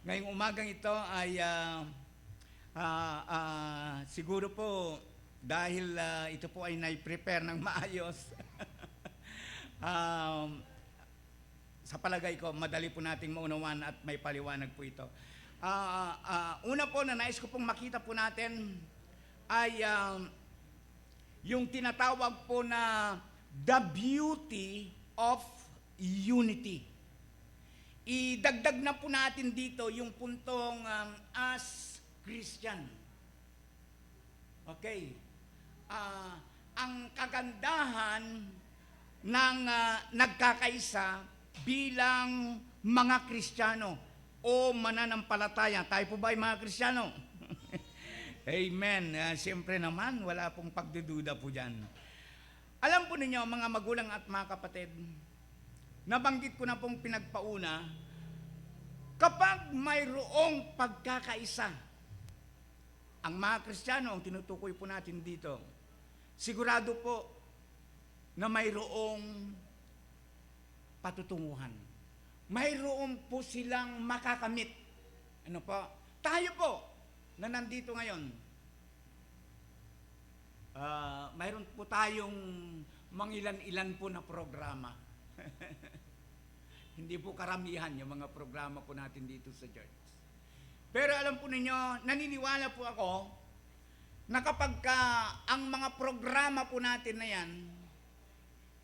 ngayong umagang ito ay siguro po, dahil ito po ay nai-prepare ng maayos, sa palagay ko, madali po nating maunawan at may paliwanag po ito. Una po na nais ko pong makita po natin ay yung tinatawag po na the beauty of unity. Idagdag na po natin dito yung puntong as Christian. Okay. Ang kagandahan ng nagkakaisa bilang mga Kristiyano o mananampalataya. Tayo po ba ay mga Kristiyano? Amen. Siyempre naman, wala pong pagdududa po dyan. Alam po ninyo, mga magulang at mga kapatid, nabanggit ko na pong pinagpauna, Kapag mayroong pagkakaisa, ang mga Kristiyano, ang tinutukoy po natin dito, sigurado po na mayroong patutunguhan. Mayroon po silang makakamit. Ano po? Tayo po na nandito ngayon, mayroon po tayong mangilan-ilan po na programa. Hindi po karamihan yung mga programa po natin dito sa church. Pero alam po ninyo, naniniwala po ako na kapag ang mga programa po natin na yan,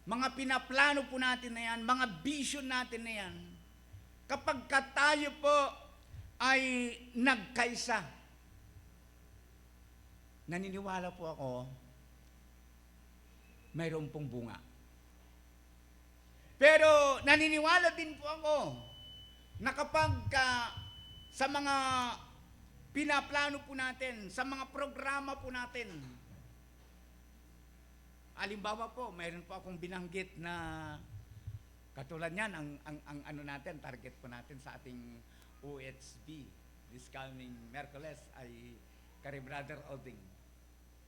mga pinaplano po natin na yan, mga vision natin na yan, kapag tayo po ay nagkaisa, naniniwala po ako, mayroon pong bunga. Pero naniniwala din po ako na kapag sa mga pinaplano po natin, sa mga programa po natin, halimbawa po, mayroon po akong binanggit na katulad niyan, ang ano natin, target po natin sa ating OHB this coming Merkules ay kay Brother Oding.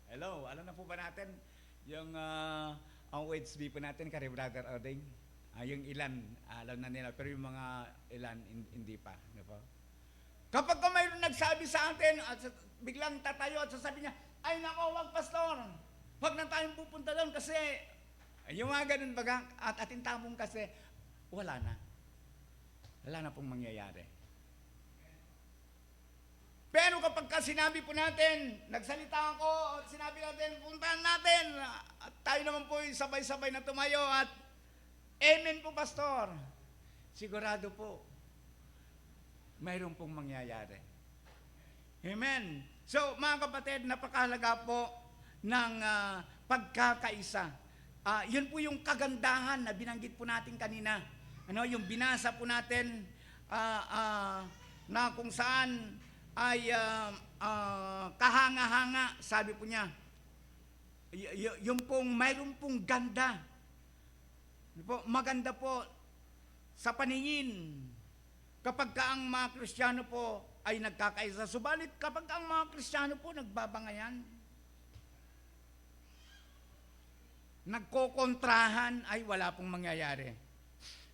Hello, alam na po ba natin yung ang OHB po natin kay Brother Oding? Yung ilan, alam na nila, pero yung mga ilan, hindi pa. Ano po? Kapag mayroon nagsabi sa atin, at biglang tatayo at sasabi niya, ay nako, wag pastor, wag na tayong pupunta doon kasi, yung mga ganun baga, at atintamong kasi, wala na. Wala na pong mangyayari. Pero kapag sinabi po natin, nagsalita ako, at sinabi natin, puntahan natin, at tayo naman po sabay-sabay na tumayo, at amen po, pastor. Sigurado po, mayroon pong mangyayari. Amen. So, mga kapatid, napakahalaga po ng pagkakaisa. Yun po yung kagandahan na binanggit po natin kanina. Ano, yung binasa po natin na kung saan ay kahanga-hanga, sabi po niya. Yung pong mayroon pong ganda. Maganda po sa paningin kapag ang mga Kristiyano po ay nagkakaisa. Subalit kapag ang mga Kristiyano po nagbabangayan, nagkokontrahan, ay wala pong mangyayari.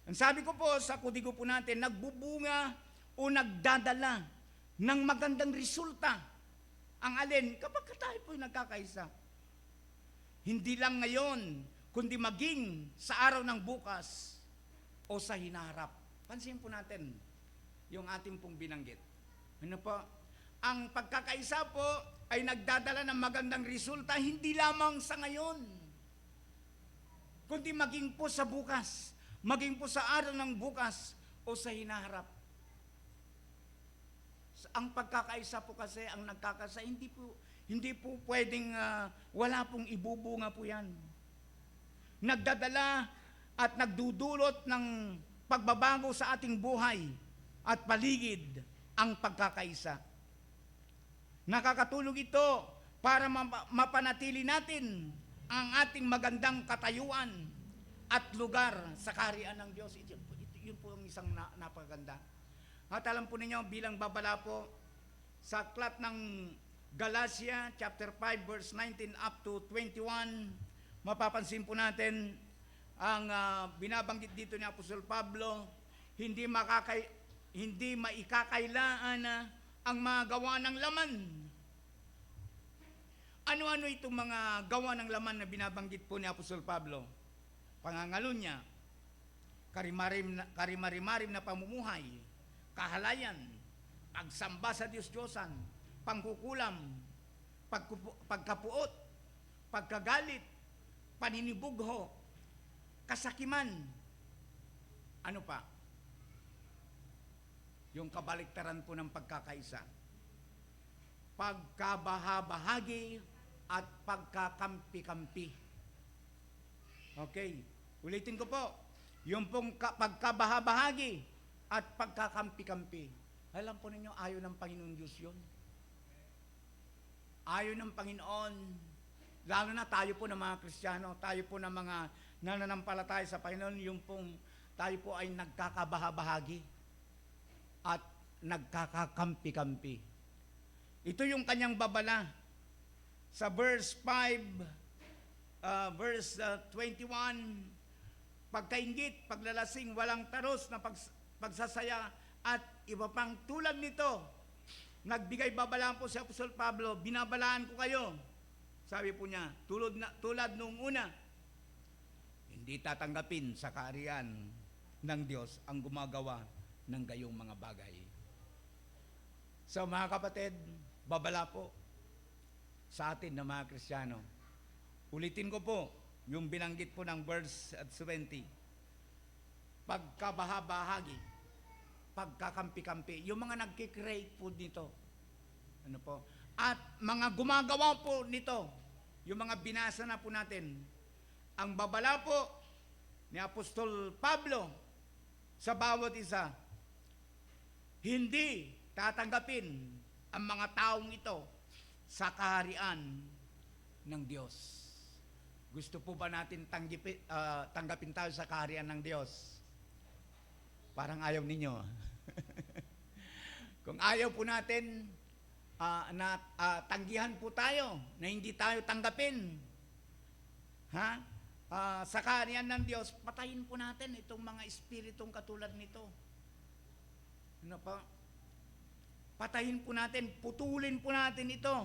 Ang sabi ko po sa kudigo po natin, nagbubunga o nagdadala ng magandang resulta ang alin kapag tayo po ay nagkakaisa. Hindi lang ngayon, kundi maging sa araw ng bukas o sa hinaharap. Pansin po natin yung ating pong binanggit. Ano po? Ang pagkakaisa po ay nagdadala ng magandang resulta hindi lamang sa ngayon, kundi maging po sa bukas, maging po sa araw ng bukas o sa hinaharap. Ang pagkakaisa po kasi, ang nagkakaisa, hindi po pwedeng wala pong ibubunga po yan. Nagdadala at nagdudulot ng pagbabago sa ating buhay at paligid ang pagkakaisa. Nakakatulong ito para mapanatili natin ang ating magandang katayuan at lugar sa kaharian ng Diyos. Yun po ang isang napakaganda. At alam po ninyo, bilang babala po, sa aklat ng Galatia, chapter 5, verse 19 up to 21, mapapansin po natin ang binabanggit dito ni Apostol Pablo, hindi maikakailaan ang mga gawa ng laman. Ano-ano itong mga gawa ng laman na binabanggit po ni Apostol Pablo? Pangangalo niya, karimari-marim na pamumuhay, kahalayan, pagsamba sa Diyos-Diyosan, pangkukulam, pagkapuot, pagkagalit, paninibugho, kasakiman. Ano pa? Yung kabaliktaran po ng pagkakaisa. Pagkabahabahagi at pagkakampi-kampi. Okay, ulitin ko po. Yung pong pagkabahabahagi at pagkakampi-kampi. Alam po ninyo, ayaw ng Panginoon Diyos yun. Ayaw ng Panginoon, lalo na tayo po ng mga Kristiyano, tayo po ng mga nananampalataya sa Panginoon, yung pong tayo po ay nagkakabahabahagi at nagkakakampi-kampi. Ito yung kanyang babala. Sa verse 5, verse 21, pagkainggit, paglalasing, walang taros na pagsasaya, at iba pang tulad nito. Nagbigay babalaan po si Apostol Pablo, binabalaan ko kayo. Sabi po niya, tulad nung una, hindi tatanggapin sa kaharian ng Diyos ang gumagawa ng gayong mga bagay. So mga kapatid, babala po sa atin na mga Kristiyano. Ulitin ko po, yung binanggit po ng verse at 20, pagkabahabahagi, pagkakampi-kampi, yung mga nagkikreate po nito, ano po, at mga gumagawa po nito, yung mga binasa na po natin, ang babala po ni Apostol Pablo sa bawat isa, hindi tatanggapin ang mga taong ito sa kaharian ng Diyos. Gusto po ba natin tanggapin tayo sa kaharian ng Diyos? Parang ayaw ninyo. Kung ayaw po natin tanggihan po tayo na hindi tayo tanggapin sa kaharian ng Diyos, patayin po natin itong mga espiritong katulad nito. Ano pa? Patayin po natin, putulin po natin ito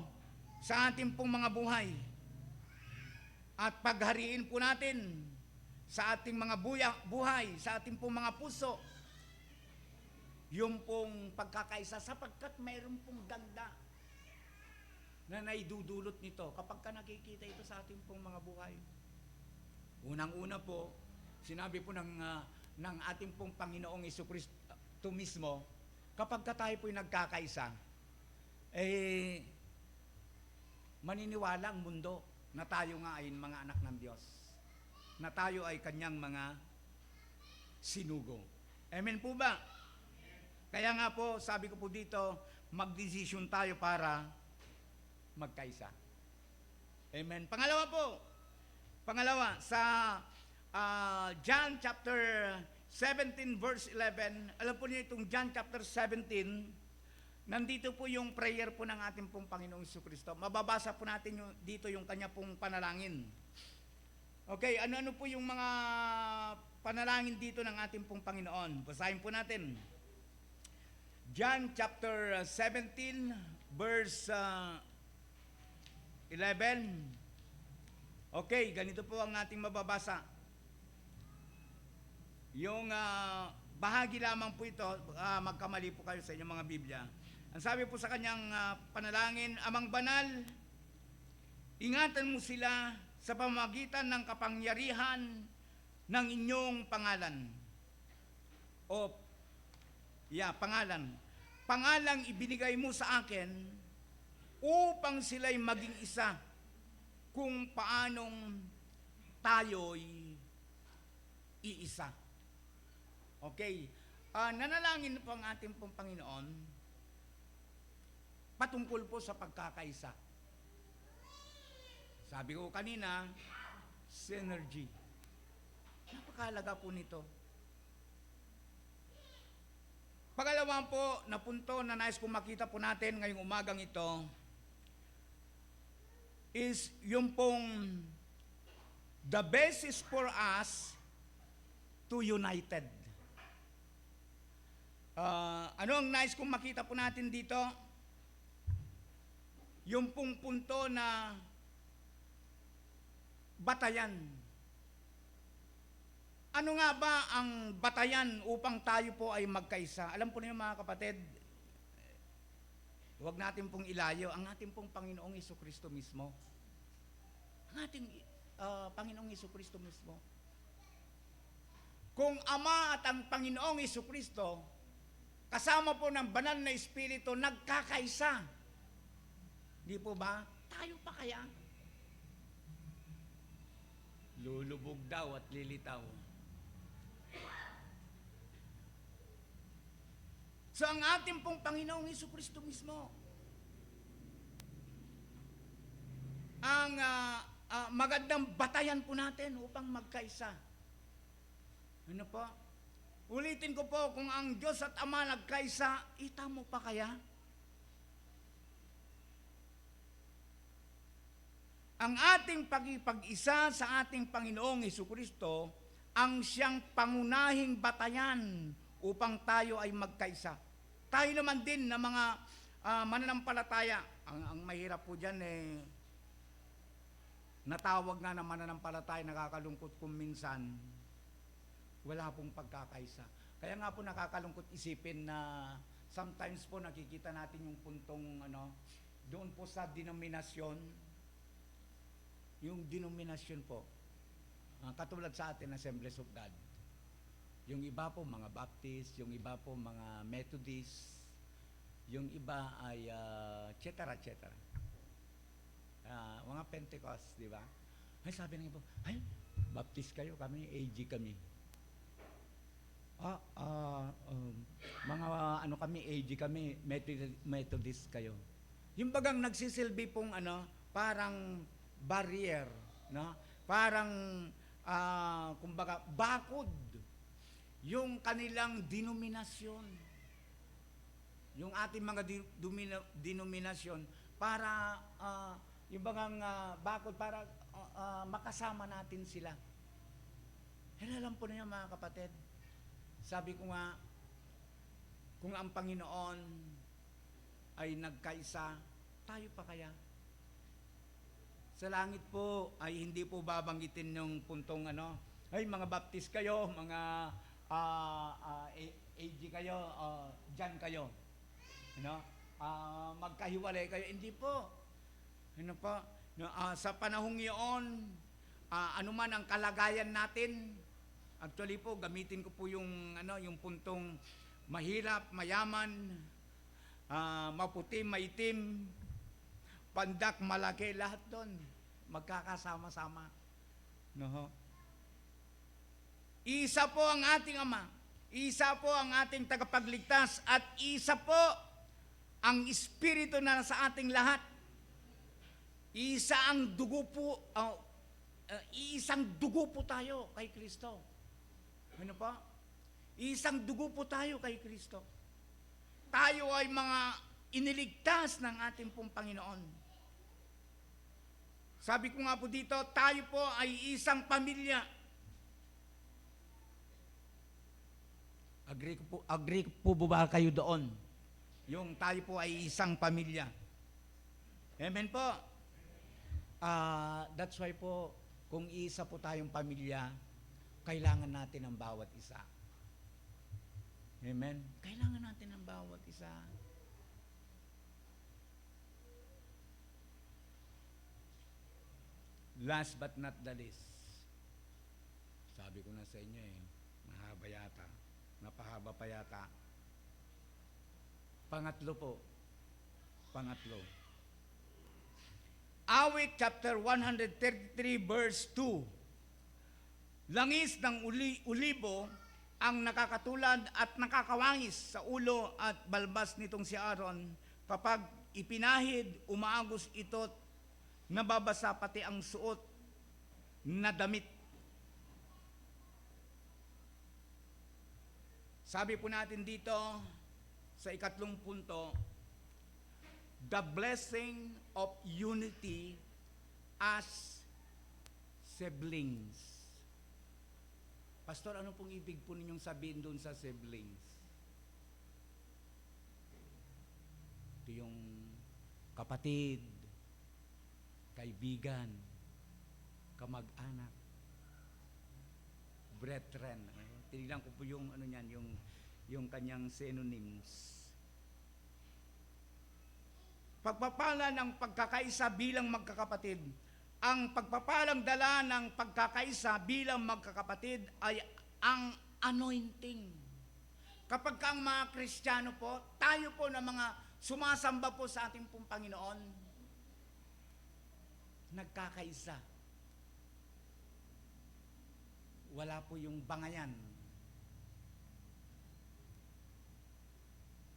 sa ating pong mga buhay. At paghariin po natin sa ating mga buhay, sa ating pong mga puso, yung pong pagkakaisa, sapagkat mayroon pong ganda na naidudulot nito kapag ka nakikita ito sa ating pong mga buhay. Unang-una po, sinabi po ng ating pong Panginoong Jesucristo mismo, kapag ka tayo po'y nagkakaisa, maniniwala ang mundo na tayo nga ay mga anak ng Diyos, na tayo ay kanyang mga sinugo. Amen po ba? Kaya nga po, sabi ko po dito, magdesisyon tayo para magkaisa. Amen. Pangalawa, sa John chapter 17 verse 11, alam po niyo itong John chapter 17, nandito po yung prayer po ng ating pong Panginoong Jesucristo. Mababasa po natin dito yung kanya pong panalangin. Okay, ano-ano po yung mga panalangin dito ng ating pong Panginoon? Basahin po natin. John chapter 17 verse 11. Okay, ganito po ang ating mababasa. Yung bahagi lamang po ito, magkamali po kayo sa inyong mga Biblia. Ang sabi po sa kanyang panalangin, Amang Banal, ingatan mo sila sa pamamagitan ng kapangyarihan ng inyong pangalan. Pangalan. Pangalang ibinigay mo sa akin upang sila'y maging isa kung paanong tayo'y iisa. Okay. Nanalangin po ang ating pong Panginoon patungkol po sa pagkakaisa. Sabi ko kanina, synergy. Napakahalaga po nito. Pangalawa po na punto na nais kong makita po natin ngayong umagang ito is yung pong the basis for us to united. Ano ang nais kong makita po natin dito? Yung pong punto na batayan. Ano nga ba ang batayan upang tayo po ay magkaisa? Alam po niyo mga kapatid, huwag natin pong ilayo ang ating pong Panginoong Jesucristo mismo. Ang ating Panginoong Jesucristo mismo. Kung Ama at ang Panginoong Jesucristo, kasama po ng banal na Espiritu, nagkakaisa. Di po ba? Tayo pa kaya? Lulubog daw at lilitaw. So ang ating pong Panginoong Jesucristo mismo, ang magandang batayan po natin upang magkaisa. Ano po? Ulitin ko po, kung ang Diyos at Ama nagkaisa, itamo pa kaya? Ang ating pag-isa sa ating Panginoong Hesukristo, ang siyang pangunahing batayan upang tayo ay magkaisa. Tayo naman din na mga mananampalataya, ang mahirap po dyan natawag na ng mananampalataya, nakakalungkot kung minsan, wala pong pagkakaisa. Kaya nga po nakakalungkot isipin na sometimes po nakikita natin yung puntong doon po sa denominasyon, yung denominasyon po, katulad sa atin, Assemblies of God. Yung iba po mga Baptist, yung iba po mga Methodist, yung iba ay et cetera. Mga Pentecost, di ba? Ay, sabi ng iba, ay, Baptist kayo, kami, AG kami. Mga kami, AG kami, Methodist kayo. Yung bagang nagsisilbi pong parang barrier, no? Parang kumbaga bakod yung kanilang denominasyon. Yung ating mga denominasyon para yung bagang bakod para makasama natin sila. Alam po niyo mga kapatid, sabi ko nga, kung ang Panginoon ay nagkaisa, tayo pa kaya? Sa langit po ay hindi po babanggitin yung puntong ay mga Baptist kayo, mga AG kayo, dyan kayo. Magkahiwalay kayo. Hindi po. Sa panahong iyon, anuman ang kalagayan natin, actually po, gamitin ko po yung puntong mahirap, mayaman, maputi, maitim, pandak, malaki, lahat doon magkakasama-sama. Isa po ang ating Ama, isa po ang ating tagapagligtas, at isa po ang Espiritu na sa ating lahat. Isa ang dugo po, isang dugo po tayo kay Kristo. Ano pa? Isang dugo po tayo kay Kristo. Tayo ay mga iniligtas ng ating pong Panginoon. Sabi ko nga po dito, tayo po ay isang pamilya. Agree po ba kayo doon? Yung tayo po ay isang pamilya. Amen po. That's why po, kung isa po tayong pamilya, kailangan natin ang bawat isa. Amen? Kailangan natin ang bawat isa. Last but not the least, sabi ko na sa inyo mahaba yata, napahaba pa yata. Pangatlo po, Awit chapter 133 verse 2. Langis ng ulibo ang nakakatulad at nakakawangis sa ulo at balbas nitong si Aaron. Kapag ipinahid, umaagos ito, nababasa pati ang suot na damit. Sabi po natin dito sa ikatlong punto, the blessing of unity as siblings. Pastor, ano pong ibig po ninyong sabihin doon sa siblings? Ito yung kapatid, kaibigan, kamag-anak, brethren. Tinignan ko po yung yung kanyang synonyms. Pagpapala ng pagkakaisa bilang magkakapatid. Ang pagpapalang dala ng pagkakaisa bilang magkakapatid ay ang anointing. Kapag ang mga Kristiyano po, tayo po na mga sumasamba po sa ating pong Panginoon, nagkakaisa. Wala po yung bangayan,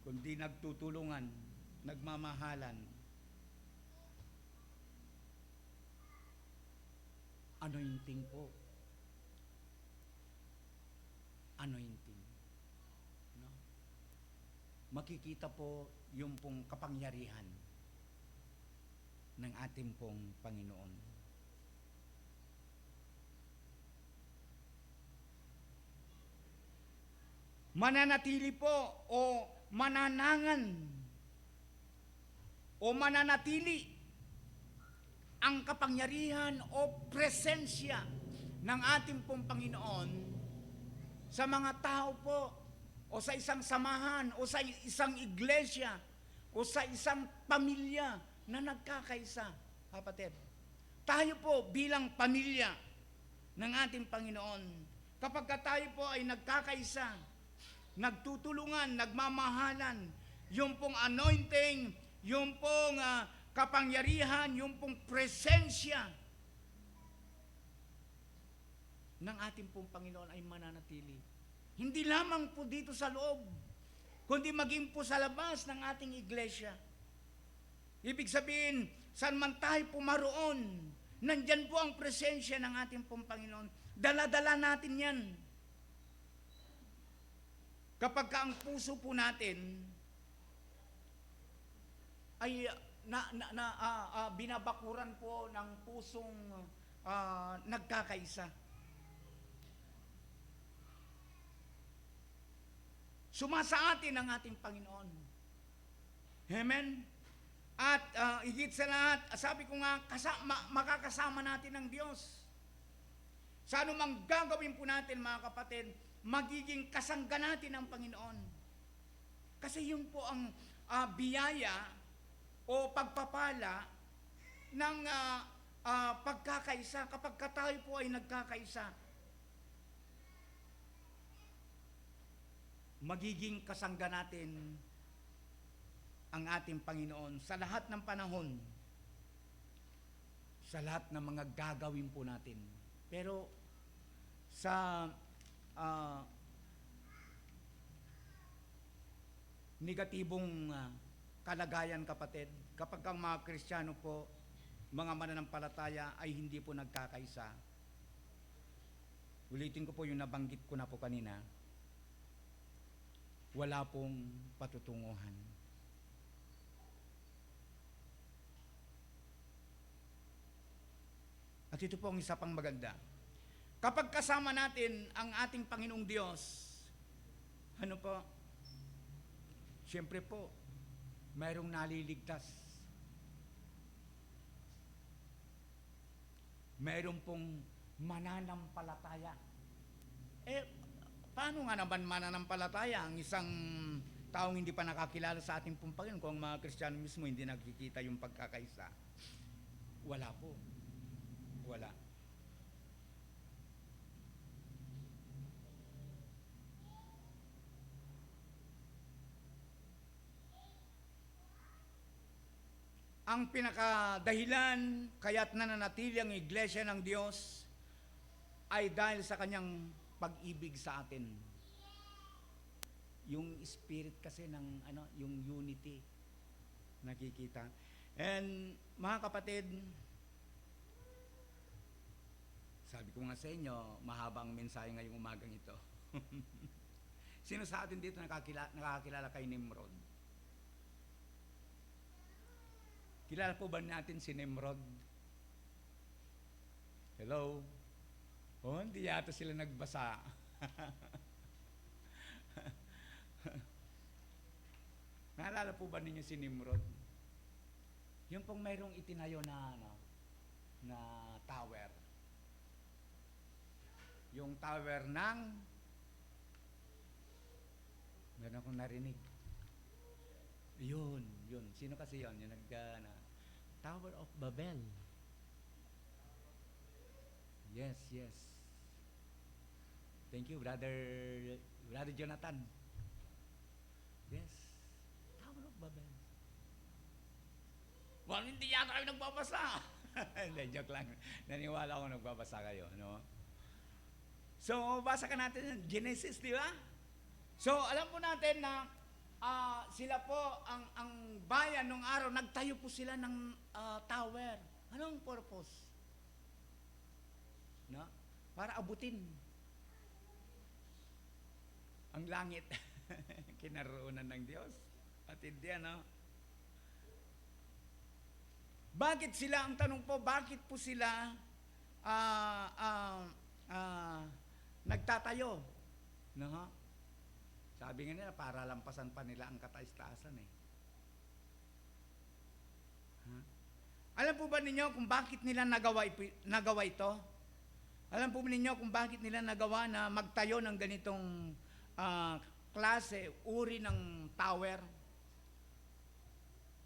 kundi nagtutulungan, nagmamahalan. Anointing po. Anointing. makikita po yung pong kapangyarihan ng ating pong Panginoon. Mananatili po o mananangan o mananatili ang kapangyarihan o presensya ng ating pong Panginoon sa mga tao po o sa isang samahan o sa isang iglesia o sa isang pamilya na nagkakaisa, kapatid. Tayo po bilang pamilya ng ating Panginoon, kapag tayo po ay nagkakaisa, nagtutulungan, nagmamahalan, yung pong anointing, yung pong kapangyarihan, yung pong presensya ng ating pong Panginoon ay mananatili. Hindi lamang po dito sa loob, kundi maging po sa labas ng ating iglesia. Ibig sabihin, saan man tayo pumaroon, nandyan po ang presensya ng ating pong Panginoon. Dala-dala natin yan. Kapag ang puso po natin ay binabakuran po ng pusong nagkakaisa. Sumasa atin ang ating Panginoon. Amen? At higit sa lahat, sabi ko nga, makakasama natin ang Diyos. Sa anumang gagawin po natin, mga kapatid, magiging kasangga natin ang Panginoon. Kasi yun po ang biyaya o pagpapala ng pagkakaisa kapag tayo po ay nagkakaisa. Magiging kasangga natin ang ating Panginoon sa lahat ng panahon, sa lahat ng mga gagawin po natin. Pero sa negatibong kalagayan, kapatid, kapag ang mga Kristiyano po, mga mananampalataya ay hindi po nagkakaisa. Ulitin ko po yung nabanggit ko na po kanina, wala pong patutunguhan. At ito po ang isa pang maganda. Kapag kasama natin ang ating Panginoong Diyos, ano po? Siyempre po, mayroong naliligtas. Mayroong pong mananampalataya. Paano nga naman mananampalataya ang isang taong hindi pa nakakilala sa ating pong Panginoon kung ang mga Kristiyano mismo hindi nakikita yung pagkakaisa? Wala po. Wala. Ang pinakadahilan kaya't nananatili ang iglesia ng Diyos ay dahil sa kanyang pag-ibig sa atin. Yung spirit kasi ng yung unity nakikita. And mga kapatid, sabi ko nga sa inyo, mahabang mensahe ngayong umagang ito. Sino sa atin dito nakakilala kay Nimrod? Kilala po ba natin si Nimrod? Hello? Oh, hindi yata sila nagbasa. Naalala po ba ninyo si Nimrod? Yung pong mayroong itinayo na tower. Yung tower ng meron akong narinig. Yun. Sino kasi yun? Yung Tower of Babel. Yes. Thank you, Brother Jonathan. Yes. Tower of Babel. Well, hindi yata kayo nagbabasa. Hindi, joke lang. Naniwala ako nagbabasa kayo, no? So, basa ka natin Genesis, di ba? So, alam po natin na sila po, ang bayan nung araw, nagtayo po sila ng tower. Anong purpose? No? Para abutin ang langit. Kinaroonan ng Diyos. At hindi, ano? Bakit sila, ang tanong po, bakit po sila nagtatayo? No, ha? Sabi nga nila, para lampasan pa nila ang kataas-taasan eh. Ha? Alam po ba ninyo kung bakit nila nagawa ito? Alam po ba ninyo kung bakit nila nagawa na magtayo ng ganitong klase, uri ng tower?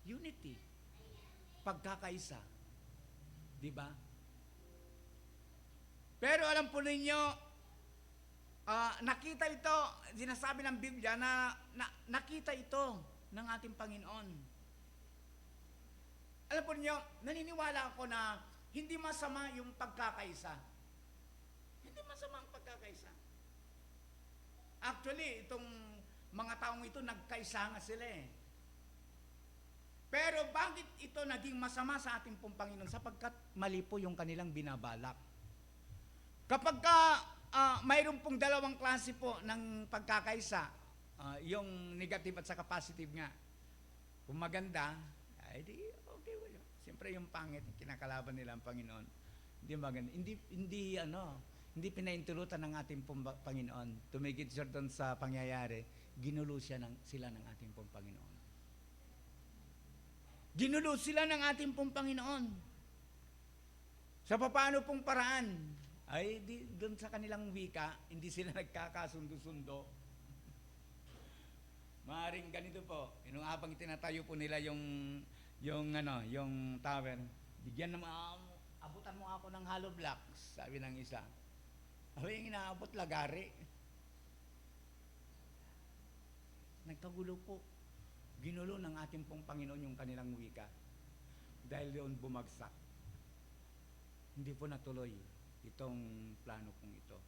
Unity. Pagkakaisa. Di ba? Pero alam po ninyo, nakita ito, sinasabi ng Biblia na nakita ito ng ating Panginoon. Alam po ninyo, naniniwala ako na hindi masama yung pagkakaisa. Hindi masama ang pagkakaisa. Actually, itong mga taong ito, nagkaisa nga sila eh. Pero bakit ito naging masama sa ating pong Panginoon? Sapagkat mali po yung kanilang binabalak. Kapag mayroon pong dalawang klase po ng pagkakaisa, yung negative at saka positive nga. Kung maganda, ay di okay well. Siyempre yung pangit, kinakalaban nila ang Panginoon. Hindi maganda. Hindi pinaintulutan ng ating pong Panginoon. Tumigit siya doon sa pangyayari, ginulo sila ng ating pong Panginoon. Ginulo sila ng ating pong Panginoon. Sa paano pong paraan? Ay, doon sa kanilang wika, hindi sila nagkakasundo-sundo. Maaring ganito po, habang tinatayo po nila yung tower, bigyan naman, abutan mo ako ng hollow blocks, sabi ng isa. Ay, yung inaabot, lagari. Nagkagulo po. Ginulo ng ating pong Panginoon yung kanilang wika. Dahil doon bumagsak. Hindi po natuloy itong plano pong ito.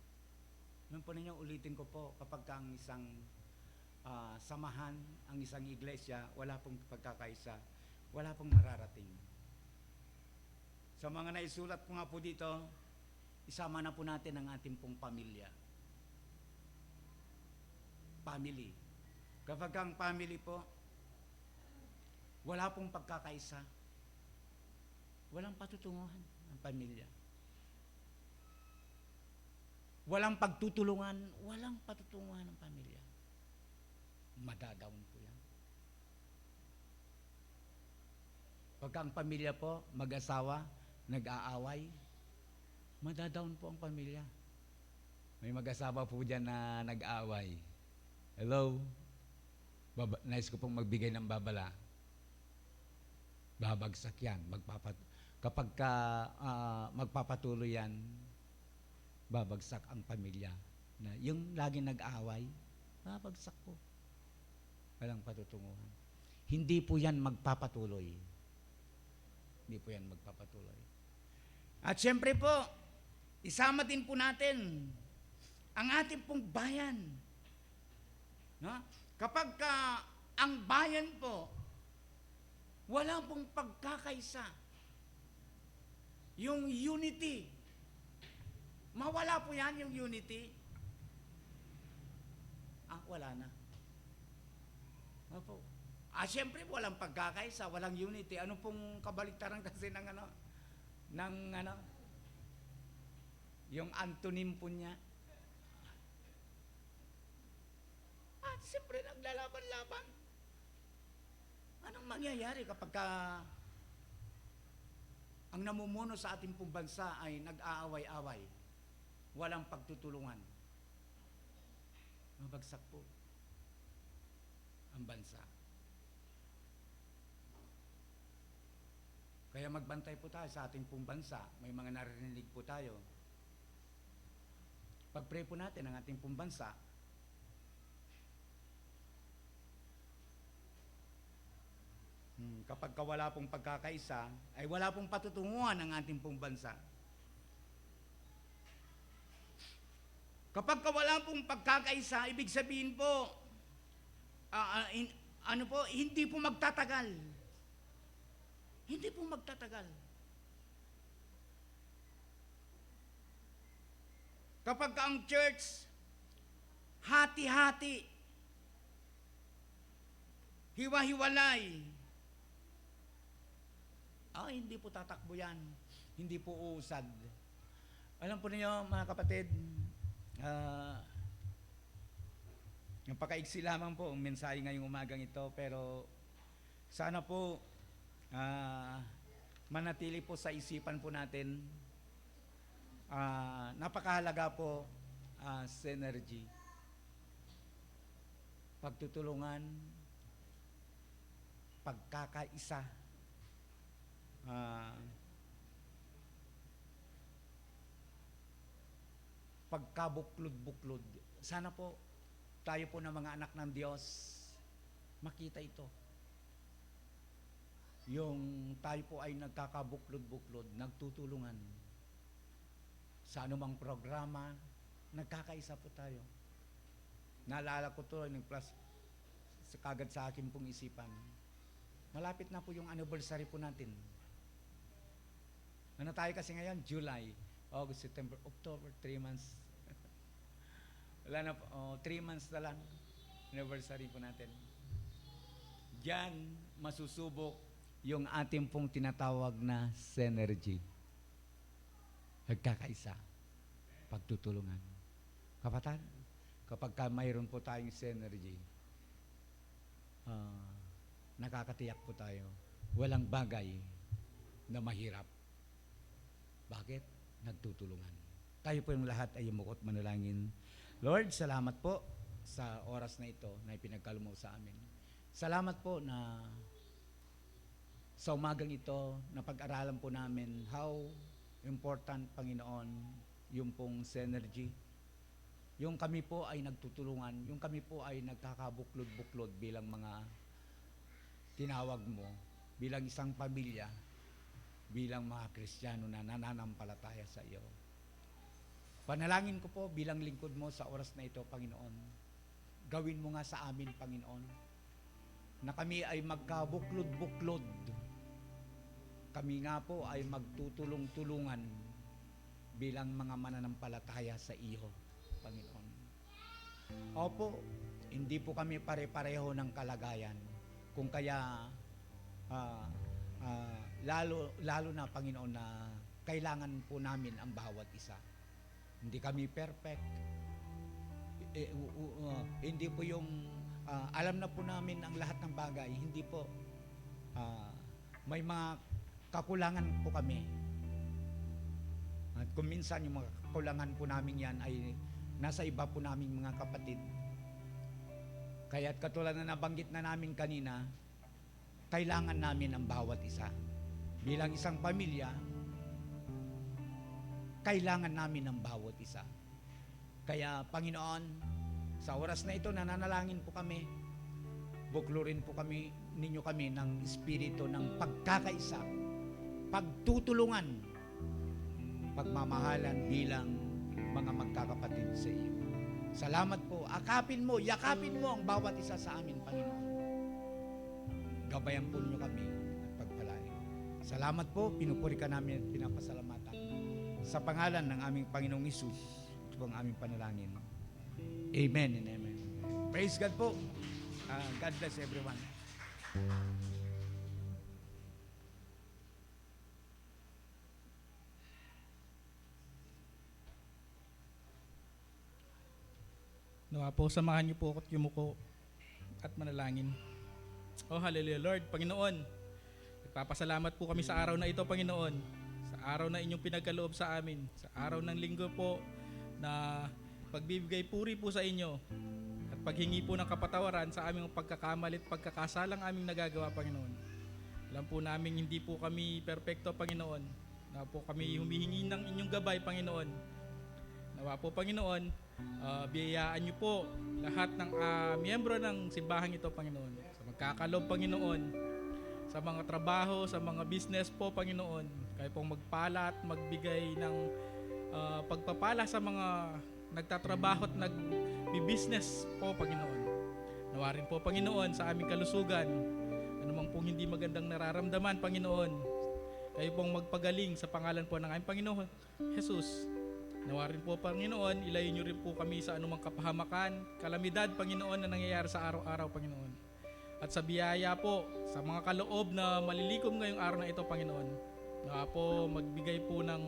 Noon po ninyo, ulitin ko po, kapag ang isang samahan, ang isang iglesia, wala pong pagkakaisa, wala pong mararating. Sa mga naisulat ko nga po dito, isama na po natin ang ating pong pamilya. Family. Kapag ang family po, wala pong pagkakaisa, walang patutunguhan ang pamilya. Walang pagtutulungan, walang patutunguhan ng pamilya. Madadown po yan. Pagka ang pamilya po, mag-asawa, nag-aaway, madadown po ang pamilya. May mag-asawa po dyan na nag-aaway. Hello? Nais ko pong magbigay ng babala. Babagsak yan. Kapag magpapatuloy yan, babagsak ang pamilya. Yung laging nag-aaway, babagsak po. Walang patutunguhan. Hindi po yan magpapatuloy. Hindi po yan magpapatuloy. At syempre po, isama din po natin ang ating pong bayan. No? Kapag ang bayan po, wala pong pagkakaisa, yung unity, mawala po yan yung unity. Wala na. Opo. Siyempre walang pagkakaisa, walang unity. Ano pong kabaliktaran kasi yung antonym po niya? Siyempre naglalaban-laban. Anong mangyayari kapag ang namumuno sa ating pong bansa ay nag-aaway-away, walang pagtutulungan? Mabagsak po ang bansa. Kaya magbantay po tayo sa ating pong bansa. May mga narinig po tayo. Pag-pray po natin ang ating pong bansa. Kapag wala pong pagkakaisa, ay wala pong patutunguhan ang ating pong bansa. Kapag wala pong pagkakaisa, ibig sabihin po, hindi po magtatagal. Hindi po magtatagal. Kapag ang church, hati-hati, hiwa-hiwalay. Hindi po tatakbo yan. Hindi po uusad. Alam po niyo, mga kapatid, napakaiksi lamang po ang mensahe ngayong umagang ito, pero sana po manatili po sa isipan po natin. Napakahalaga po synergy, pagtutulungan, pagkakaisa, pagkabuklod-buklod. Sana po tayo po na mga anak ng Diyos makita ito. Yung tayo po ay nagkakabuklod-buklod, nagtutulungan. Sa anumang programa, nagkakaisa po tayo. Naalala ko to, nag-plus kagad sa akin pong isipan. Malapit na po yung anniversary po natin. Ano tayo kasi ngayon? July, August, September, October, 3 months. Wala na po, 3 months na lang. Anniversary po natin. Diyan, masusubok yung ating pong tinatawag na synergy. Nagkakaisa. Pagtutulungan. Kapatid, kapag mayroon po tayong synergy, nakakatiyak po tayo. Walang bagay na mahirap. Bakit? Nagtutulungan. Tayo po yung lahat ay yumukot manalangin. Lord, salamat po sa oras na ito na ipinagkaloob mo sa amin. Salamat po na sa umagang ito, na pag-aralan po namin how important, Panginoon, yung pong synergy. Yung kami po ay nagtutulungan, yung kami po ay nagkakabuklod-buklod bilang mga tinawag mo, bilang isang pamilya, bilang mga Kristiyano na nananampalataya sa iyo. Panalangin ko po bilang lingkod mo sa oras na ito, Panginoon. Gawin mo nga sa amin, Panginoon, na kami ay magkabuklod-buklod. Kami nga po ay magtutulong-tulungan bilang mga mananampalataya sa iyo, Panginoon. Opo, hindi po kami pare-pareho ng kalagayan. Kung kaya, lalo na, Panginoon, na kailangan po namin ang bawat isa. Hindi kami perfect. Hindi po yung alam na po namin ang lahat ng bagay. Hindi po. May mga kakulangan po kami. At kung minsan yung mga kakulangan po namin yan ay nasa iba po namin mga kapatid. Kaya't katulad na nabanggit na namin kanina, kailangan namin ang bawat isa. Bilang isang pamilya, kailangan namin ang bawat isa. Kaya, Panginoon, sa oras na ito, nananalangin po kami, buklurin po kami, ninyo kami ng espiritu ng pagkakaisa, pagtutulungan, pagmamahalan bilang mga magkakapatid sa iyo. Salamat po. Akapin mo, yakapin mo ang bawat isa sa amin, Panginoon. Gabayan po ninyo kami at pagpalain. Salamat po, pinupuri ka namin at pinapasalamatan. Sa pangalan ng aming Panginoong Hesus, ito po ang aming panalangin. Amen and amen. Praise God po. God bless everyone. Nawa po, samahan niyo po ako't yumuko at manalangin. Oh, hallelujah, Lord, Panginoon. Nagpapasalamat po kami sa araw na ito, Panginoon. Sa araw na inyong pinagkaloob sa amin. Sa araw ng linggo po na pagbibigay puri po sa inyo at paghingi po ng kapatawaran sa aming pagkakamali at pagkakasalang aming nagagawa, Panginoon. Alam po namin hindi po kami perpekto, Panginoon. Na po kami humihingi ng inyong gabay, Panginoon. Nawa po, Panginoon, biyayaan niyo po lahat ng miyembro ng simbahang ito, Panginoon. Sa magkakalob, Panginoon, sa mga trabaho, sa mga business po, Panginoon. Kayo pong magpala at magbigay ng pagpapala sa mga nagtatrabaho at nagbi-business po, Panginoon. Nawa rin po, Panginoon, sa aming kalusugan, anumang pong hindi magandang nararamdaman, Panginoon, kayo pong magpagaling sa pangalan po ng aming Panginoon, Jesus. Nawa rin po, Panginoon, ilayo niyo rin po kami sa anumang kapahamakan, kalamidad, Panginoon, na nangyayari sa araw-araw, Panginoon. at sa biyaya po sa mga kaloob na malilikom ngayong araw na ito, Panginoon, na po magbigay po ng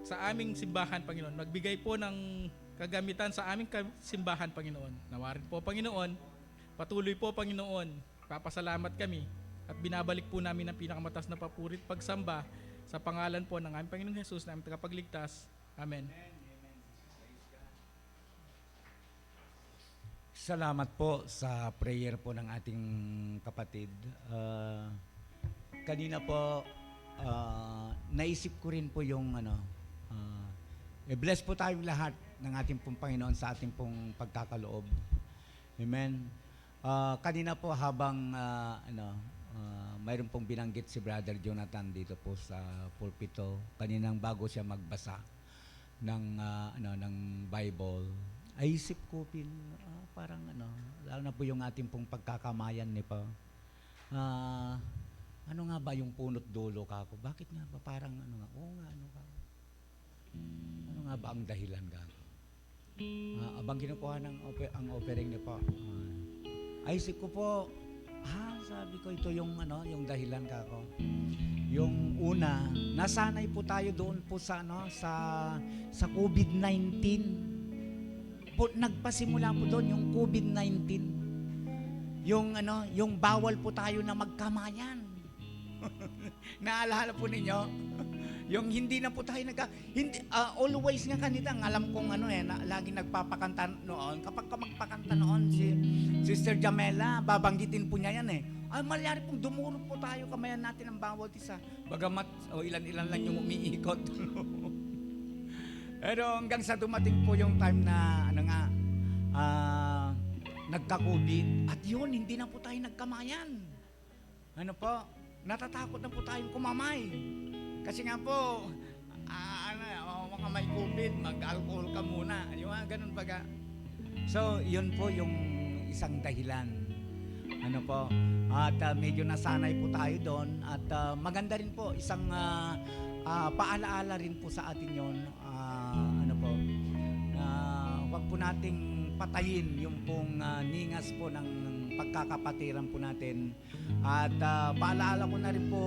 sa aming simbahan, Panginoon, magbigay po ng kagamitan sa aming simbahan, Panginoon. Nawarin po, Panginoon, patuloy po, Panginoon, papasalamat kami at binabalik po namin ang pinakamataas na papurit pagsamba sa pangalan po ng aming Panginoong Jesus na aming tagapagligtas. Amen. Salamat po sa prayer po ng ating kapatid. Kanina po, naisip ko rin po yung bless po tayong lahat ng ating pong Panginoon sa ating pong pagkakaloob. Amen. Kanina po habang mayroon pong binanggit si Brother Jonathan dito po sa pulpito, kaninang bago siya magbasa ng Bible, ay isip ko parang lalo na po yung ating pong pagkakamayan ni pa. Ano nga ba yung punot dulo ka ako? Bakit nga ba parang ano nga ba ang dahilan ka ako? Abang kinukuha ang offering ni pa. Ay isip ko po, sabi ko ito yung dahilan ka ako. Yung una, nasanay po tayo doon po sa COVID-19. Nagpasimula po doon yung COVID-19. Yung bawal po tayo na magkamayan. Naalala po ninyo? Yung hindi na po tayo always nga kanitang alam kong lagi nagpapakanta noon. Kapag magpakanta noon si Sister Jamela, babanggitin po niya yan Ay, malyari pong dumulog po tayo, kamayan natin ang bawat isa. Bagamat ilan-ilan lang yung umiikot. Pero hanggang sa dumating po yung time na nagka-COVID. At yun, hindi na po tayo nagkamayan. Natatakot na po tayong kumamay. Kasi nga po, mga may COVID, mag-alcohol ka muna. Yung ganun baga. So, yun po yung isang dahilan. At medyo nasanay po tayo doon. At maganda rin po, isang paalaala rin po sa atin yun. Wag po nating patayin yung pong ningas po ng pagkakapatiran po natin. At paalaala ko na rin po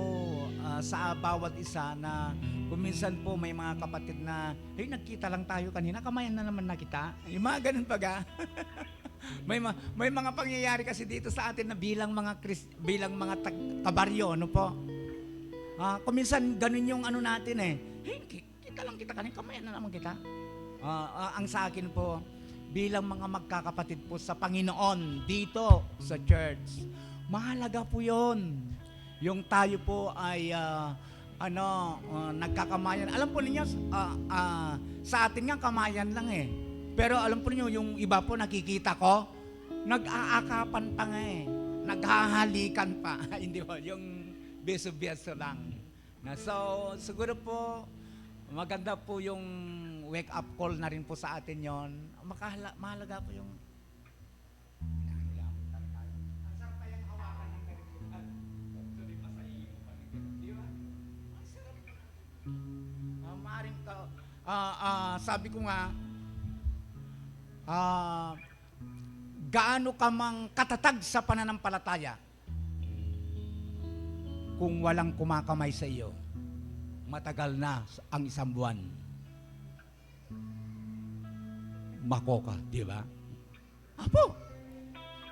sa bawat isa na kuminsan po may mga kapatid na, hey, nagkita lang tayo kanina, kamayan na naman na kita. Yung mga ganun baga. may mga pangyayari kasi dito sa atin na bilang mga kabaryo, kuminsan ganun yung natin hey, kita lang kita kanina, kamayan na naman kita. Ang sa akin po, bilang mga magkakapatid po sa Panginoon dito sa church, mahalaga po yun. Yung tayo po ay nagkakamayan. Alam po ninyo, sa atin nga kamayan lang Pero alam po ninyo, yung iba po nakikita ko, nag-aakapan pa nga naghahalikan pa. Hindi po, yung beso-beso lang. So, siguro po, maganda po yung wake up call na rin po sa atin yon. Mahalaga po yung sabi ko nga, gaano ka mang katatag sa pananampalataya kung walang kumakamay sa iyo, matagal na ang isang buwan, makoka, di ba? Apo,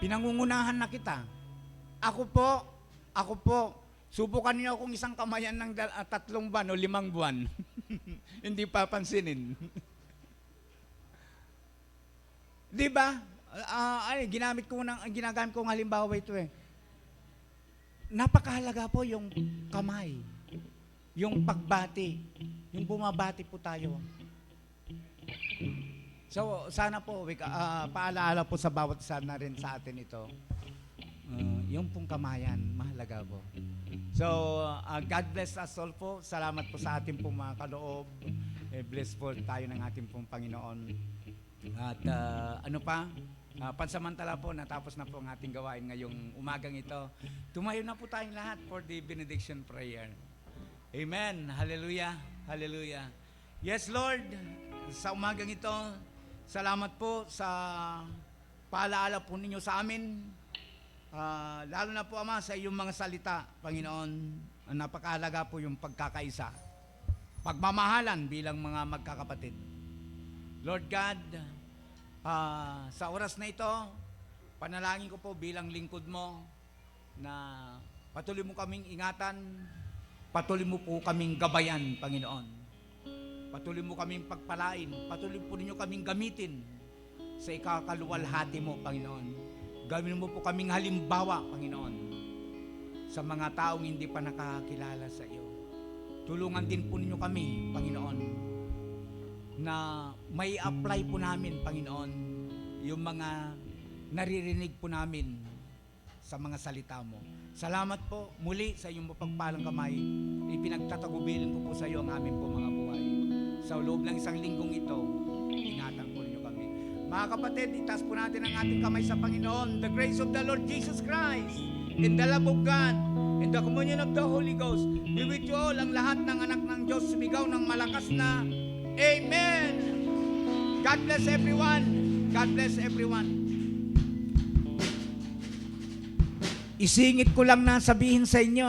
pinangungunahan na kita. Ako po, subukan niyo akong isang kamayan ng 3 buwan o 5 buwan. Hindi papansinin. Di ba? Ginagamit ko ng halimbawa ito Napakahalaga po yung kamay, yung pagbati, yung bumabati po tayo. So, sana po, paalaala po sa bawat isa na rin sa atin ito. Yung pong kamayan, mahalaga po. So, God bless us all po. Salamat po sa ating pong mga kaloob. Bless po tayo ng ating pong Panginoon. At pansamantala po, natapos na po ang ating gawain ngayong umagang ito. Tumayo na po tayong lahat for the benediction prayer. Amen. Hallelujah. Hallelujah. Yes, Lord, sa umagang ito, salamat po sa Ipalaala po ninyo sa amin, lalo na po, Ama, sa iyong mga salita, Panginoon, ang napakahalaga po yung pagkakaisa. Pagmamahalan bilang mga magkakapatid. Lord God, sa oras na ito, panalangin ko po bilang lingkod mo na patuloy mo kaming ingatan, patuloy mo po kaming gabayan, Panginoon. Patuloy mo kaming pagpalain, patuloy po ninyo kaming gamitin sa ikakaluwalhati mo, Panginoon. Gawin mo po kaming halimbawa, Panginoon, sa mga taong hindi pa nakakilala sa iyo. Tulungan din po ninyo kami, Panginoon, na may apply po namin, Panginoon, yung mga naririnig po namin sa mga salita mo. Salamat po muli sa iyong mapagpalang kamay. Ipinagtatagubilin ko po sa iyo ang aming po mga buhay. Sa loob ng isang linggong ito, ingatan po ninyo kami. Mga kapatid, itaas po natin ang ating kamay sa Panginoon. The grace of the Lord Jesus Christ, in the love of God, in the communion of the Holy Ghost, be with you all. Ang lahat ng anak ng Diyos, sumigaw ng malakas na Amen. God bless everyone. God bless everyone. Isingit ko lang na sabihin sa inyo,